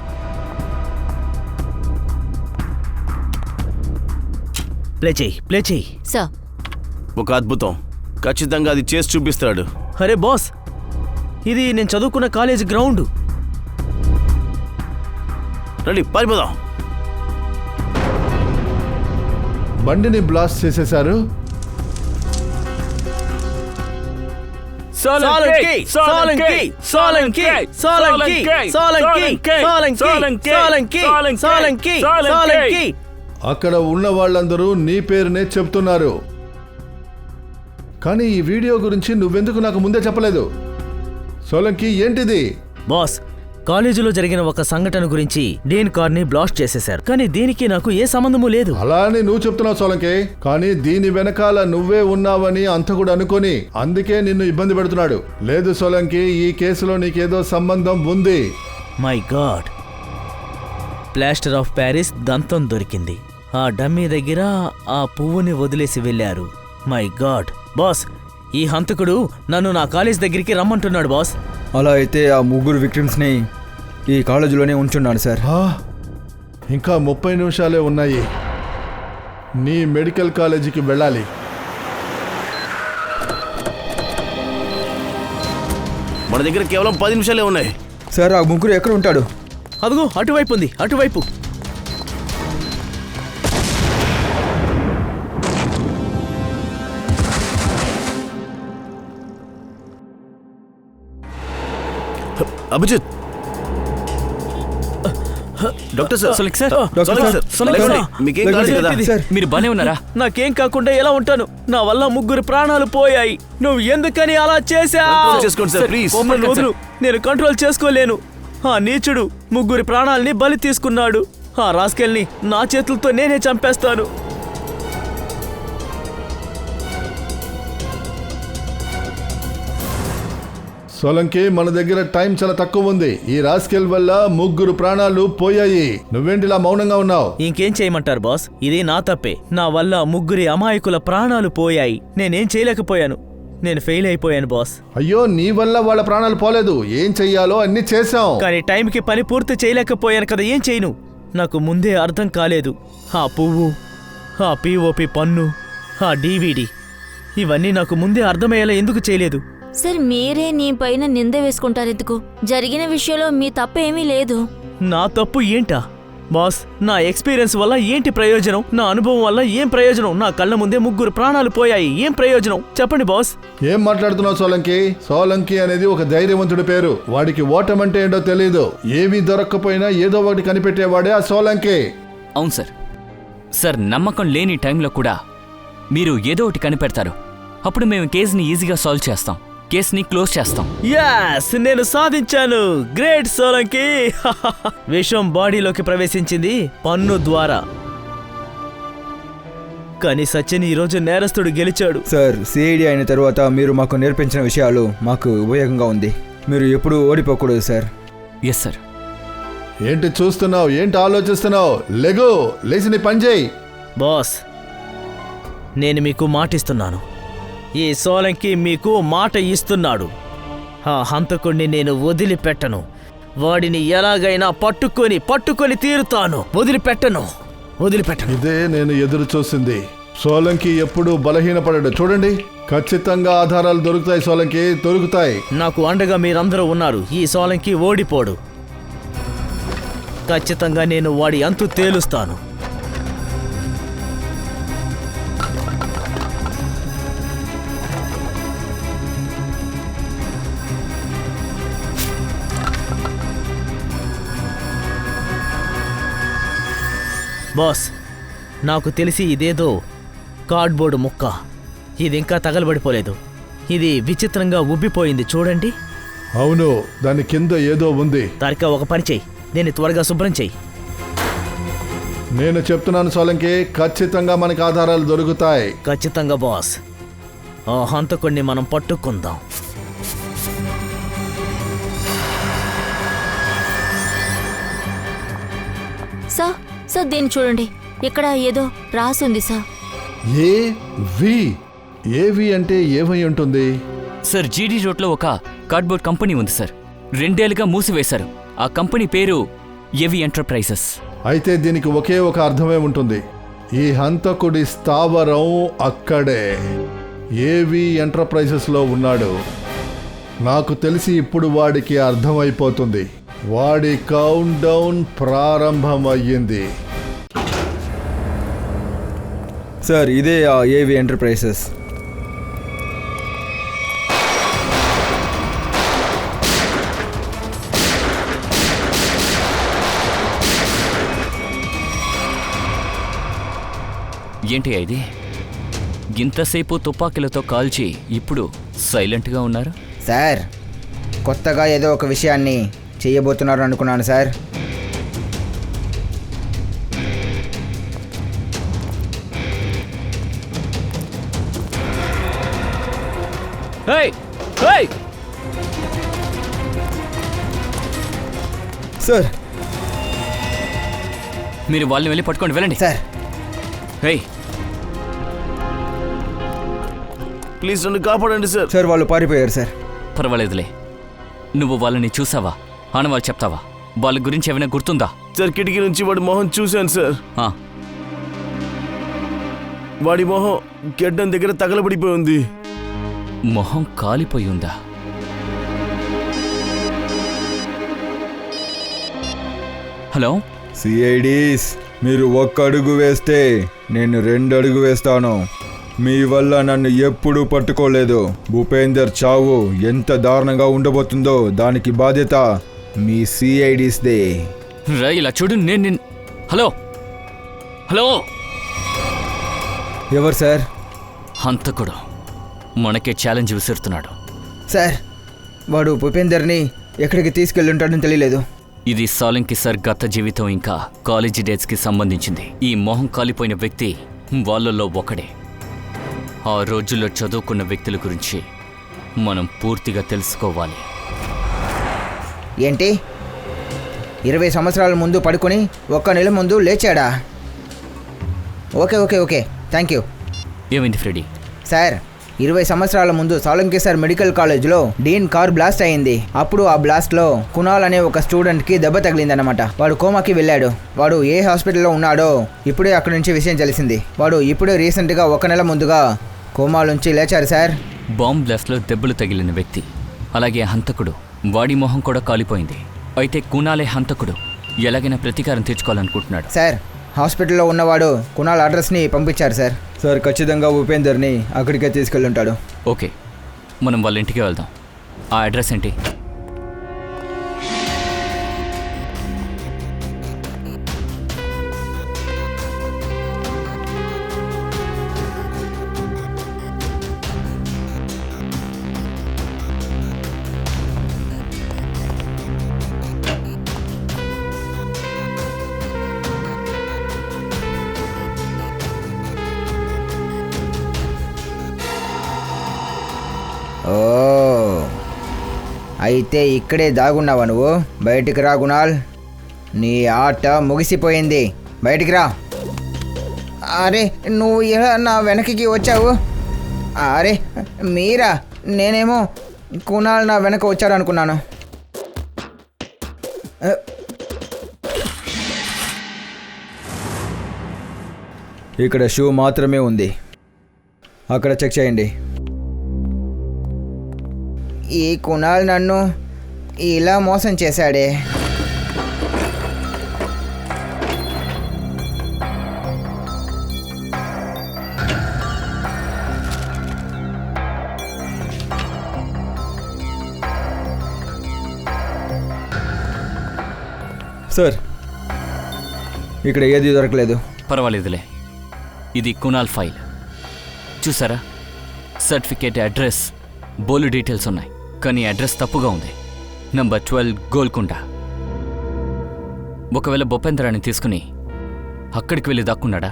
Speaker 3: ప్లే చేయి, ప్లే చేయి.
Speaker 2: సార్,
Speaker 5: ఒక అద్భుతం, ఖచ్చితంగా అది చేసి చూపిస్తాడు.
Speaker 3: అరే బాస్, ఇది నేను చదువుకున్న కాలేజ్ గ్రౌండ్.
Speaker 5: రండి పారిపోదాం.
Speaker 6: బండిని బ్లాస్ట్ చేసేశారు.
Speaker 3: సోలంకి, సోలంకి, సోలంకి, సోలంకి, సోలంకి, సోలంకి, సోలంకి, సోలంకి, సోలంకి.
Speaker 6: అక్కడ ఉన్న వాళ్ళందరూ నీ పేరునే చెప్తున్నారు. కానీ ఈ వీడియో గురించి నువ్వెందుకు నాకు ముందే చెప్పలేదు? సోలంకి, ఏంటిది?
Speaker 3: బాస్, కాలేజీలో జరిగిన ఒక సంఘటన గురించి డీన్ కార్ని బ్లాస్ట్ చేసేశారు, కానీ దీనికి నాకు ఏ సంబంధము లేదు.
Speaker 6: అలా అని నువ్వు చెప్తున్నావు సోలంకి, కానీ దీని వెనకాల నువ్వే ఉన్నావని అంతకుడు అనుకొని అందుకే నిన్ను ఇబ్బంది పెడుతున్నాడు. లేదు సోలంకి, ఈ కేసులో నీకేదో సంబంధం ఉంది.
Speaker 3: My god, plaster of Paris దంతం దొరికింది. ఆ డమ్మీ దగ్గర ఆ పువ్వుని వదిలేసి వెళ్ళారు. మై గాడ్ బాస్, ఈ హంతకుడు నన్ను నా కాలేజ్ దగ్గరికి రమ్మంటున్నాడు బాస్.
Speaker 1: అలా అయితే ఆ ముగ్గురు విక్టిమ్స్ని ఈ కాలేజీలోనే ఉంచున్నాడు సార్.
Speaker 6: ఇంకా 30 నిమిషాలే ఉన్నాయి. నీ మెడికల్ కాలేజీకి వెళ్ళాలి.
Speaker 5: మన దగ్గర కేవలం 10 నిమిషాలే ఉన్నాయి.
Speaker 1: సార్ ఆ ముగ్గురు ఎక్కడ ఉంటాడు?
Speaker 3: అదిగో అటువైపు ఉంది, అటువైపు.
Speaker 5: Abhijit doctor sir
Speaker 4: Solanki sir
Speaker 5: Solanki sir
Speaker 4: Solanki sir
Speaker 5: మీకేం కాలేదు కదా
Speaker 1: సార్
Speaker 4: మీరు బానే ఉన్నారా?
Speaker 3: నాకేం కాకుండా ఎలా ఉంటాను? నా వల్ల 3 ప్రాణాలు పోయాయి. నువ్వు ఎందుకని అలా చేశావు?
Speaker 5: కంట్రోల్ చేసుకోండి సార్ ప్లీజ్.
Speaker 3: నన్ను వదులు. నేను కంట్రోల్ చేసుకోలేను. ఆ నీచుడు 3 ప్రాణాలని బలి తీసుకున్నాడు. ఆ రాస్కెల్ని నా చేతులతో నేనే చంపేస్తాను.
Speaker 6: సోలంకి మన దగ్గర టైం చాలా తక్కువ ఉంది. ఈ రాస్కెల్ వల్ల 3 ప్రాణాలు పోయాయి. నువ్వేంటిలా మౌనంగా ఉన్నావు?
Speaker 3: ఇంకేం చేయమంటారు బాస్? ఇది నా తప్పే. నా వల్ల 3 అమాయకుల ప్రాణాలు పోయాయి. నేనేం చేయలేకపోయాను. నేను ఫెయిల్ అయిపోయాను బాస్.
Speaker 6: అయ్యో, నీ వల్ల వాళ్ళ ప్రాణాలు పోలేదు. ఏం చెయ్యాలో అన్ని చేశాం.
Speaker 3: కానీ టైంకి పని పూర్తి చేయలేకపోయాను కదా. ఏం చేయను? నాకు ముందే అర్థం కాలేదు. ఆ పువ్వు, ఆ పిఓపి పన్ను, ఆ డివిడి, ఇవన్నీ నాకు ముందే అర్థమయ్యేలా ఎందుకు చేయలేదు?
Speaker 2: సార్ మీరే నీ పైన నింద వేసుకుంటారు ఎందుకు? జరిగిన విషయంలో మీ తప్పేమీ లేదు.
Speaker 3: నా తప్పు ఏంటా బాస్? నా ఎక్స్పీరియన్స్ వల్ల ఏంటి ప్రయోజనం? నా అనుభవం వల్ల ఏం ప్రయోజనం? నా కళ్ళ ముందే 3 ప్రాణాలు పోయాయి. ఏం ప్రయోజనం చెప్పండి బాస్.
Speaker 6: ఏం మాట్లాడుతున్నావు సోలంకి? సోలంకి అనేది ఒక ధైర్యవంతుడి పేరు. వాడికి ఓటమంటే ఏంటో తెలీదు. ఏమీ దొరక్కపోయినా ఏదో ఒకటి కనిపెట్టేవాడే ఆ సోలంకి.
Speaker 4: అవును సార్. సార్ నమ్మకం లేని టైంలో కూడా మీరు ఏదో ఒకటి కనిపెడతారు. అప్పుడు మేము కేసుని ఈజీగా సాల్వ్ చేస్తాం. కేసుని క్లోజ్ చేస్తాం.
Speaker 3: యాస్, నేను సాధించాను. గ్రేట్ సోలంకి. విషం బాడీలోకి ప్రవేశించింది పన్ను ద్వారా. కానీ సచిన్ ఈరోజు నేరస్తుడు గెలిచాడు.
Speaker 1: సార్, సిఐడి అయిన తర్వాత మీరు మాకు నేర్పించిన విషయాలు మాకు ఉపయోగంగా ఉంది. మీరు ఎప్పుడూ ఓడిపోకూడదు సార్.
Speaker 4: Yes sir.
Speaker 6: ఏంటి చూస్తున్నావు? ఏంటి ఆలోచిస్తున్నావు? లెగు, లేచి నీ పని చేయి.
Speaker 3: బాస్, నేను మీకు మాటిస్తున్నాను. ఈ సోలంకి మీకు మాట ఇస్తున్నాడు. ఆ హంతకుణ్ణి నేను వదిలిపెట్టను. వాడిని ఎలాగైనా పట్టుకొని తీరుతాను. వదిలిపెట్టను.
Speaker 6: ఇదే నేను ఎదురు చూసింది. సోలంకి ఎప్పుడూ బలహీనపడడు. చూడండి, ఖచ్చితంగా ఆధారాలు దొరుకుతాయి. సోలంకి దొరుకుతాయి.
Speaker 3: నాకు అండగా మీరందరూ ఉన్నారు. ఈ సోలంకి ఓడిపోడు. ఖచ్చితంగా నేను వాడి అంతు తేలుస్తాను. బాస్, నాకు తెలిసి ఇదేదో కార్డ్బోర్డు ముక్క. ఇది ఇంకా తగలబడిపోలేదు. ఇది విచిత్రంగా ఉబ్బిపోయింది చూడండి.
Speaker 6: అవును, దాని కింద ఏదో ఉంది.
Speaker 3: తారిక, ఒక పని చెయ్యి. దీన్ని త్వరగా శుభ్రం చెయ్యి.
Speaker 6: నేను చెప్తున్నాను సోలంకి, ఖచ్చితంగా మనకి ఆధారాలు దొరుకుతాయి.
Speaker 3: ఖచ్చితంగా బాస్. ఆ హంతకుణ్ణి మనం పట్టుకుందాం.
Speaker 2: సార్ దీన్ని చూడండి. ఇక్కడ ఏదో రాసుంది సార్.
Speaker 6: ఏవి అంటే ఏమై ఉంటుంది?
Speaker 4: సార్, జీడీ రోడ్లో ఒక కార్డ్బోర్డ్ కంపెనీ ఉంది సార్. 2 ఏళ్లుగా మూసివేశారు. ఆ కంపెనీ పేరు ఏవి ఎంటర్ప్రైజెస్.
Speaker 6: అయితే దీనికి ఒకే ఒక అర్థమే ఉంటుంది. ఈ హంతకుడి స్థావరం అక్కడే ఏవి ఎంటర్ప్రైజెస్లో ఉన్నాడు. నాకు తెలిసి ఇప్పుడు వాడికి అర్థమైపోతుంది. వాడి కౌంట్ డౌన్ ప్రారంభమయ్యింది.
Speaker 1: సార్, ఇదే ఆ ఏవి ఎంటర్ప్రైజెస్.
Speaker 4: ఏంటి ఇది? ఇంతసేపు తుపాకీలతో కాల్చి ఇప్పుడు సైలెంట్గా ఉన్నారు.
Speaker 7: సార్, కొత్తగా ఏదో ఒక విషయాన్ని చేయబోతున్నారు అనుకున్నాను సార్.
Speaker 1: సార్,
Speaker 4: మీరు వాళ్ళని వెళ్ళి పట్టుకోండి. వెళ్ళండి
Speaker 7: సార్.
Speaker 5: ప్లీజ్ నన్ను కాపాడండి సార్.
Speaker 1: సార్ వాళ్ళు పారిపోయారు సార్.
Speaker 4: పర్వాలేదులే. నువ్వు వాళ్ళని చూసావా? ఆనవాళ్ళు చెప్తావా? వాళ్ళ గురించి ఏమైనా గుర్తుందా?
Speaker 5: సార్, కిటికీ నుంచి వాడి మొహం చూశాను సార్.
Speaker 4: ఆ,
Speaker 5: వాడి మొహం గెడ్డం దగ్గర తగలబడిపోయి ఉంది.
Speaker 4: మొహం కాలిపోయి ఉందా? హలో
Speaker 1: సిఐడీస్, మీరు 1 అడుగు వేస్తే నేను 2 అడుగు వేస్తాను. మీ వల్ల నన్ను ఎప్పుడూ పట్టుకోలేదు. భూపేందర్ చావు ఎంత దారుణంగా ఉండబోతుందో దానికి బాధ్యత మీ సిఐడిస్దే.
Speaker 4: రా ఇలా చూడు, నేను హలో హలో
Speaker 1: ఎవరు సార్?
Speaker 4: హంతకుడు మనకే ఛాలెంజ్ విసురుతున్నాడు.
Speaker 7: సార్, వాడు భూపేందర్ని ఎక్కడికి తీసుకెళ్ళుంటాడని తెలియలేదు.
Speaker 4: ఇది సాలంకి సార్ గత జీవితం ఇంకా కాలేజీ డేట్స్కి సంబంధించింది. ఈ మొహం కాలిపోయిన వ్యక్తి వాళ్ళల్లో ఒకడే. ఆ రోజుల్లో చదువుకున్న వ్యక్తుల గురించి మనం పూర్తిగా తెలుసుకోవాలి.
Speaker 7: ఏంటి, 20 సంవత్సరాల ముందు పడుకొని 1 నెల ముందు లేచాడా? Okay okay okay, thank you.
Speaker 4: ఏమైంది ఫ్రెడీ?
Speaker 7: సార్, 20 సంవత్సరాల ముందు సాలంకి సార్ మెడికల్ కాలేజ్లో డీన్ కార్ బ్లాస్ట్ అయింది. అప్పుడు ఆ బ్లాస్ట్లో కునాల్ అనే ఒక స్టూడెంట్కి దెబ్బ తగిలిందన్నమాట. వాడు కోమాకి వెళ్ళాడు. వాడు ఏ హాస్పిటల్లో ఉన్నాడో ఇప్పుడే అక్కడి నుంచి విషయం తెలిసింది. వాడు ఇప్పుడే రీసెంట్గా 1 నెల ముందుగా కోమాలోంచి లేచారు సార్.
Speaker 4: బాంబ్ బ్లాస్ట్లో దెబ్బలు తగిలిన వ్యక్తి, అలాగే హంతకుడు, వాడి మొహం కూడా కాలిపోయింది. అయితే కునాలే హంతకుడు ఎలాగైనా ప్రతీకారం తీర్చుకోవాలనుకుంటున్నాడు.
Speaker 7: సార్, హాస్పిటల్లో ఉన్నవాడు కునాల్ అడ్రస్ని పంపించారు సార్.
Speaker 1: సార్, ఖచ్చితంగా ఉపేందర్ని అక్కడికే తీసుకెళ్ళుంటాడు.
Speaker 4: ఓకే, మనం వాళ్ళ ఇంటికి వెళ్దాం. ఆ అడ్రస్ ఏంటి?
Speaker 7: ఓ, అయితే ఇక్కడే దాగున్నావా నువ్వు? బయటికి రా గుణాల్, నీ ఆట ముగిసిపోయింది. బయటికి రా. అరే, నువ్వు ఎలా నా వెనక్కి వచ్చావు? అరే మీరా? నేనేమో కునాల్ నా వెనక వచ్చాడు అనుకున్నాను.
Speaker 1: ఇక్కడ షూ మాత్రమే ఉంది, అక్కడ చెక్ చేయండి.
Speaker 7: ఈ కునాల్ నన్ను ఇలా మోసం చేశాడే.
Speaker 1: సార్, ఇక్కడ ఏది దొరకలేదు.
Speaker 4: పర్వాలేదులే, ఇది కునాల్ ఫైల్. చూసారా, సర్టిఫికేట్, అడ్రస్, బోలు డీటెయిల్స్ ఉన్నాయి. కానీ అడ్రస్ తప్పుగా ఉంది. నంబర్ 12 గోల్కొండ. ఒకవేళ భూపేంద్రాన్ని తీసుకుని అక్కడికి వెళ్ళి దాక్కున్నాడా?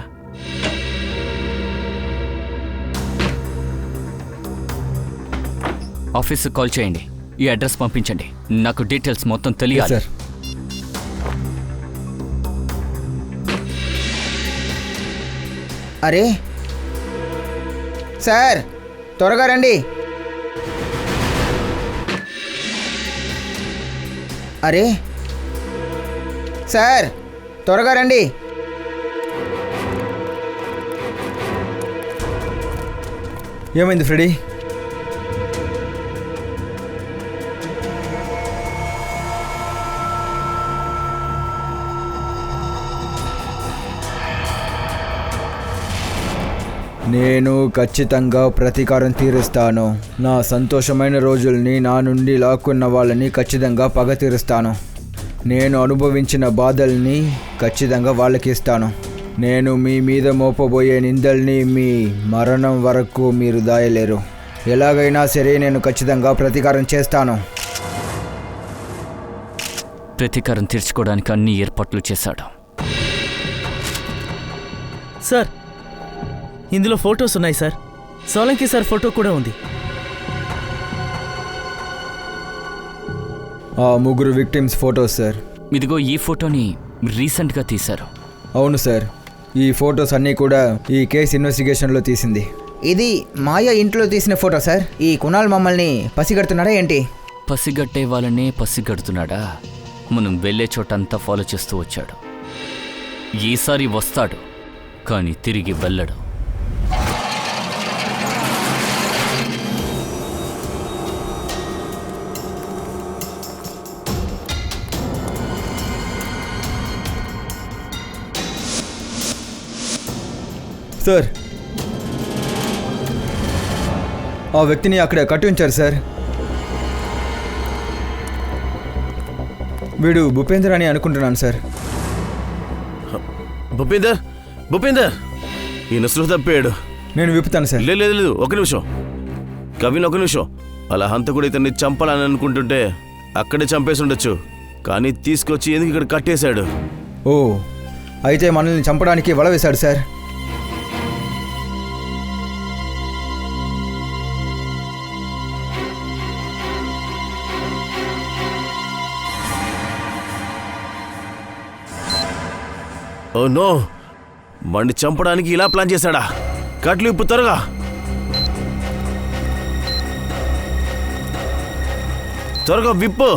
Speaker 4: ఆఫీస్కి కాల్ చేయండి, ఈ అడ్రస్ పంపించండి. నాకు డీటెయిల్స్ మొత్తం తెలియాలి.
Speaker 1: సార్,
Speaker 7: అరే సార్, త్వరగా రండి. అరే సార్, త్వరగా రండి.
Speaker 1: ఏమైంది ఫ్రెడీ? నేను ఖచ్చితంగా ప్రతీకారం తీరుస్తాను. నా సంతోషమైన రోజుల్ని నా నుండి లాక్కున్న వాళ్ళని ఖచ్చితంగా పగ తీరుస్తాను. నేను అనుభవించిన బాధల్ని ఖచ్చితంగా వాళ్ళకి ఇస్తాను. నేను మీ మీద మోపబోయే నిందల్ని మీ మరణం వరకు మీరు దాయలేరు. ఎలాగైనా సరే నేను ఖచ్చితంగా ప్రతీకారం చేస్తాను.
Speaker 4: ప్రతీకారం తీర్చుకోవడానికి అన్ని ఏర్పాట్లు చేశాడు.
Speaker 3: సార్, ఇందులో ఫొటోస్ ఉన్నాయి సార్. సోలంకి సార్ ఫోటో కూడా ఉంది.
Speaker 1: ఆ 3 విక్టిమ్స్ ఫొటోస్ సార్.
Speaker 4: ఇదిగో ఈ ఫోటోని రీసెంట్గా తీశారు.
Speaker 1: అవును సార్, ఈ ఫొటోస్ అన్నీ కూడా ఈ కేసు ఇన్వెస్టిగేషన్లో తీసింది.
Speaker 7: ఇది మాయ ఇంట్లో తీసిన ఫోటో సార్. ఈ కునాల్ మమ్మల్ని పసిగడుతున్నాడా ఏంటి?
Speaker 4: పసిగట్టే వాళ్ళనే పసిగడుతున్నాడా? మనం వెళ్ళే చోటంతా ఫాలో చేస్తూ వచ్చాడు. ఈసారి వస్తాడు, కానీ తిరిగి వెళ్ళడు.
Speaker 1: సార్, ఆ వ్యక్తిని అక్కడ కట్టి ఉంచారు సార్. వీడు భూపేందర్ అని అనుకుంటున్నాను సార్.
Speaker 5: భూపేందర్ ఈయన స్పృహ తప్పాడు.
Speaker 1: నేను విప్పుతాను సార్.
Speaker 5: లేదు ఒక నిమిషం కవిన్, ఒక నిమిషం. అలా హంతకుడు ఇతన్ని చంపాలని అనుకుంటుంటే అక్కడే చంపేసి ఉండొచ్చు, కానీ తీసుకొచ్చి ఎందుకు ఇక్కడ కట్టేశాడు?
Speaker 1: ఓ, అయితే మనల్ని చంపడానికి వల వేశాడు సార్.
Speaker 5: ఓ నో, వాడిని చంపడానికి ఇలా ప్లాన్ చేశాడా? కట్లు ఇప్పు త్వరగా. త్వరగా విప్పు.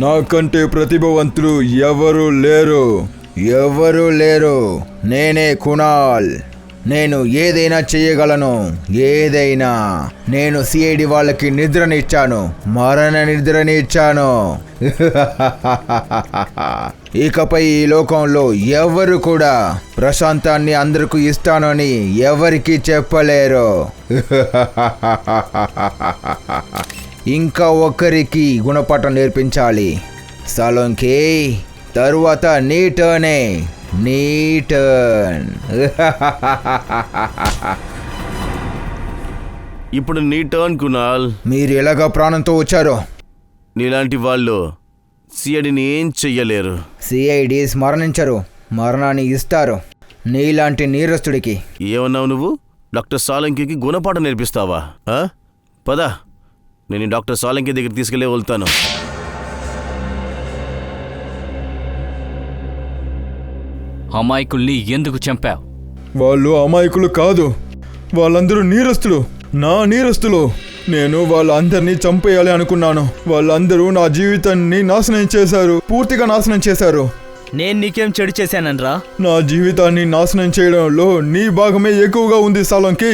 Speaker 1: నాకంటే ప్రతిభావంతులు ఎవరు లేరు. నేనే కునాల్. నేను ఏదైనా చేయగలను, ఏదైనా. నేను సిఐడి వాళ్ళకి నిద్రనిచ్చాను, మరణ నిద్రనిచ్చాను. ఇకపై ఈ లోకంలో ఎవరు కూడా ప్రశాంతాన్ని అందరికీ ఇస్తానని ఎవరికి చెప్పలేరు. ఇంకా ఒక్కరికి గుణపాఠం నేర్పించాలి. సలోంకి, తరువాత నీ టర్నే. నీ టర్న్.
Speaker 5: ఇప్పుడు నీ టర్న్ కునాల్.
Speaker 1: మీరు ఎలాగా ప్రాణంతో వచ్చారో?
Speaker 5: నీలాంటి వాళ్ళు సిఐడిని ఏం చెయ్యలేరు.
Speaker 7: సిఐడిస్ మరణించరు, మరణాన్ని ఇస్తారు నీలాంటి నీరస్తుడికి.
Speaker 5: ఏమన్నావు నువ్వు? డాక్టర్ సాలంకికి గుణపాఠం నేర్పిస్తావా? పద, నేను డాక్టర్ సాలంకి దగ్గర తీసుకెళ్ళి వెళ్తాను.
Speaker 4: అమాయకుల్ని ఎందుకు చంపావు?
Speaker 1: వాళ్ళు అమాయకులు కాదు, వాళ్ళందరూ నీరస్తులు, నా నీరస్తులు. నేను వాళ్ళందరినీ చంపేయాలి అనుకున్నాను. వాళ్ళందరూ నా జీవితాన్ని నాశనం చేశారు, పూర్తిగా నాశనం చేశారు.
Speaker 3: నేను నీకేం చెడు చేశానరా?
Speaker 1: నా జీవితాన్ని నాశనం చేయడంలో నీ భాగమే ఎక్కువగా ఉంది సాలంకి.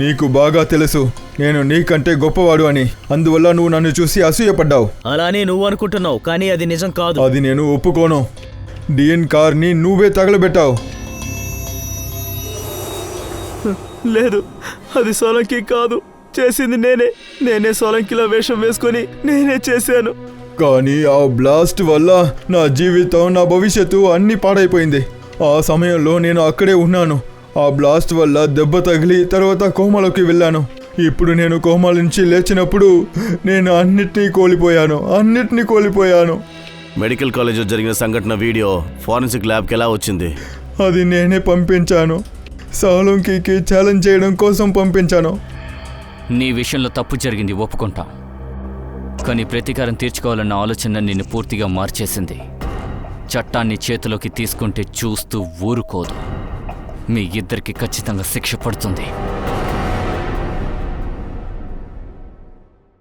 Speaker 1: నీకు బాగా తెలుసు నేను నీకంటే గొప్పవాడు అని, అందువల్ల నువ్వు నన్ను చూసి అసూయపడ్డావు.
Speaker 3: అలానే నువ్వు అనుకుంటున్నావు, కానీ అది నిజం కాదు.
Speaker 1: అది నేను ఒప్పుకోను. డిఎన్ కార్ని నువ్వే తగలబెట్టావు.
Speaker 3: లేదు, అది సోలంకి కాదు, చేసింది నేనే సోలంకిలా వేషం వేసుకొని నేనే చేశాను.
Speaker 1: కానీ ఆ బ్లాస్ట్ వల్ల నా జీవితం, నా భవిష్యత్తు అన్నీ పాడైపోయింది. ఆ సమయంలో నేను అక్కడే ఉన్నాను. ఆ బ్లాస్ట్ వల్ల దెబ్బ తగిలి తర్వాత కోమాలోకి వెళ్ళాను. ఇప్పుడు నేను కోమా నుంచి లేచినప్పుడు నేను అన్నిటినీ కోల్పోయాను.
Speaker 5: మెడికల్ కాలేజ్లో జరిగిన సంఘటన వీడియో ఫారెన్సిక్ ల్యాబ్కి ఎలా వచ్చింది?
Speaker 1: అది నేనే పంపించాను. సాలంకి ఛాలెంజ్ చేయడం కోసం పంపించాను.
Speaker 4: నీ విషయంలో తప్పు జరిగింది, ఒప్పుకుంటాం. కానీ ప్రతీకారం తీర్చుకోవాలన్న ఆలోచన నిన్ను పూర్తిగా మార్చేసింది. చట్టాన్ని చేతిలోకి తీసుకుంటే చూస్తూ ఊరుకోదు. మీ ఇద్దరికి ఖచ్చితంగా శిక్ష పడుతుంది.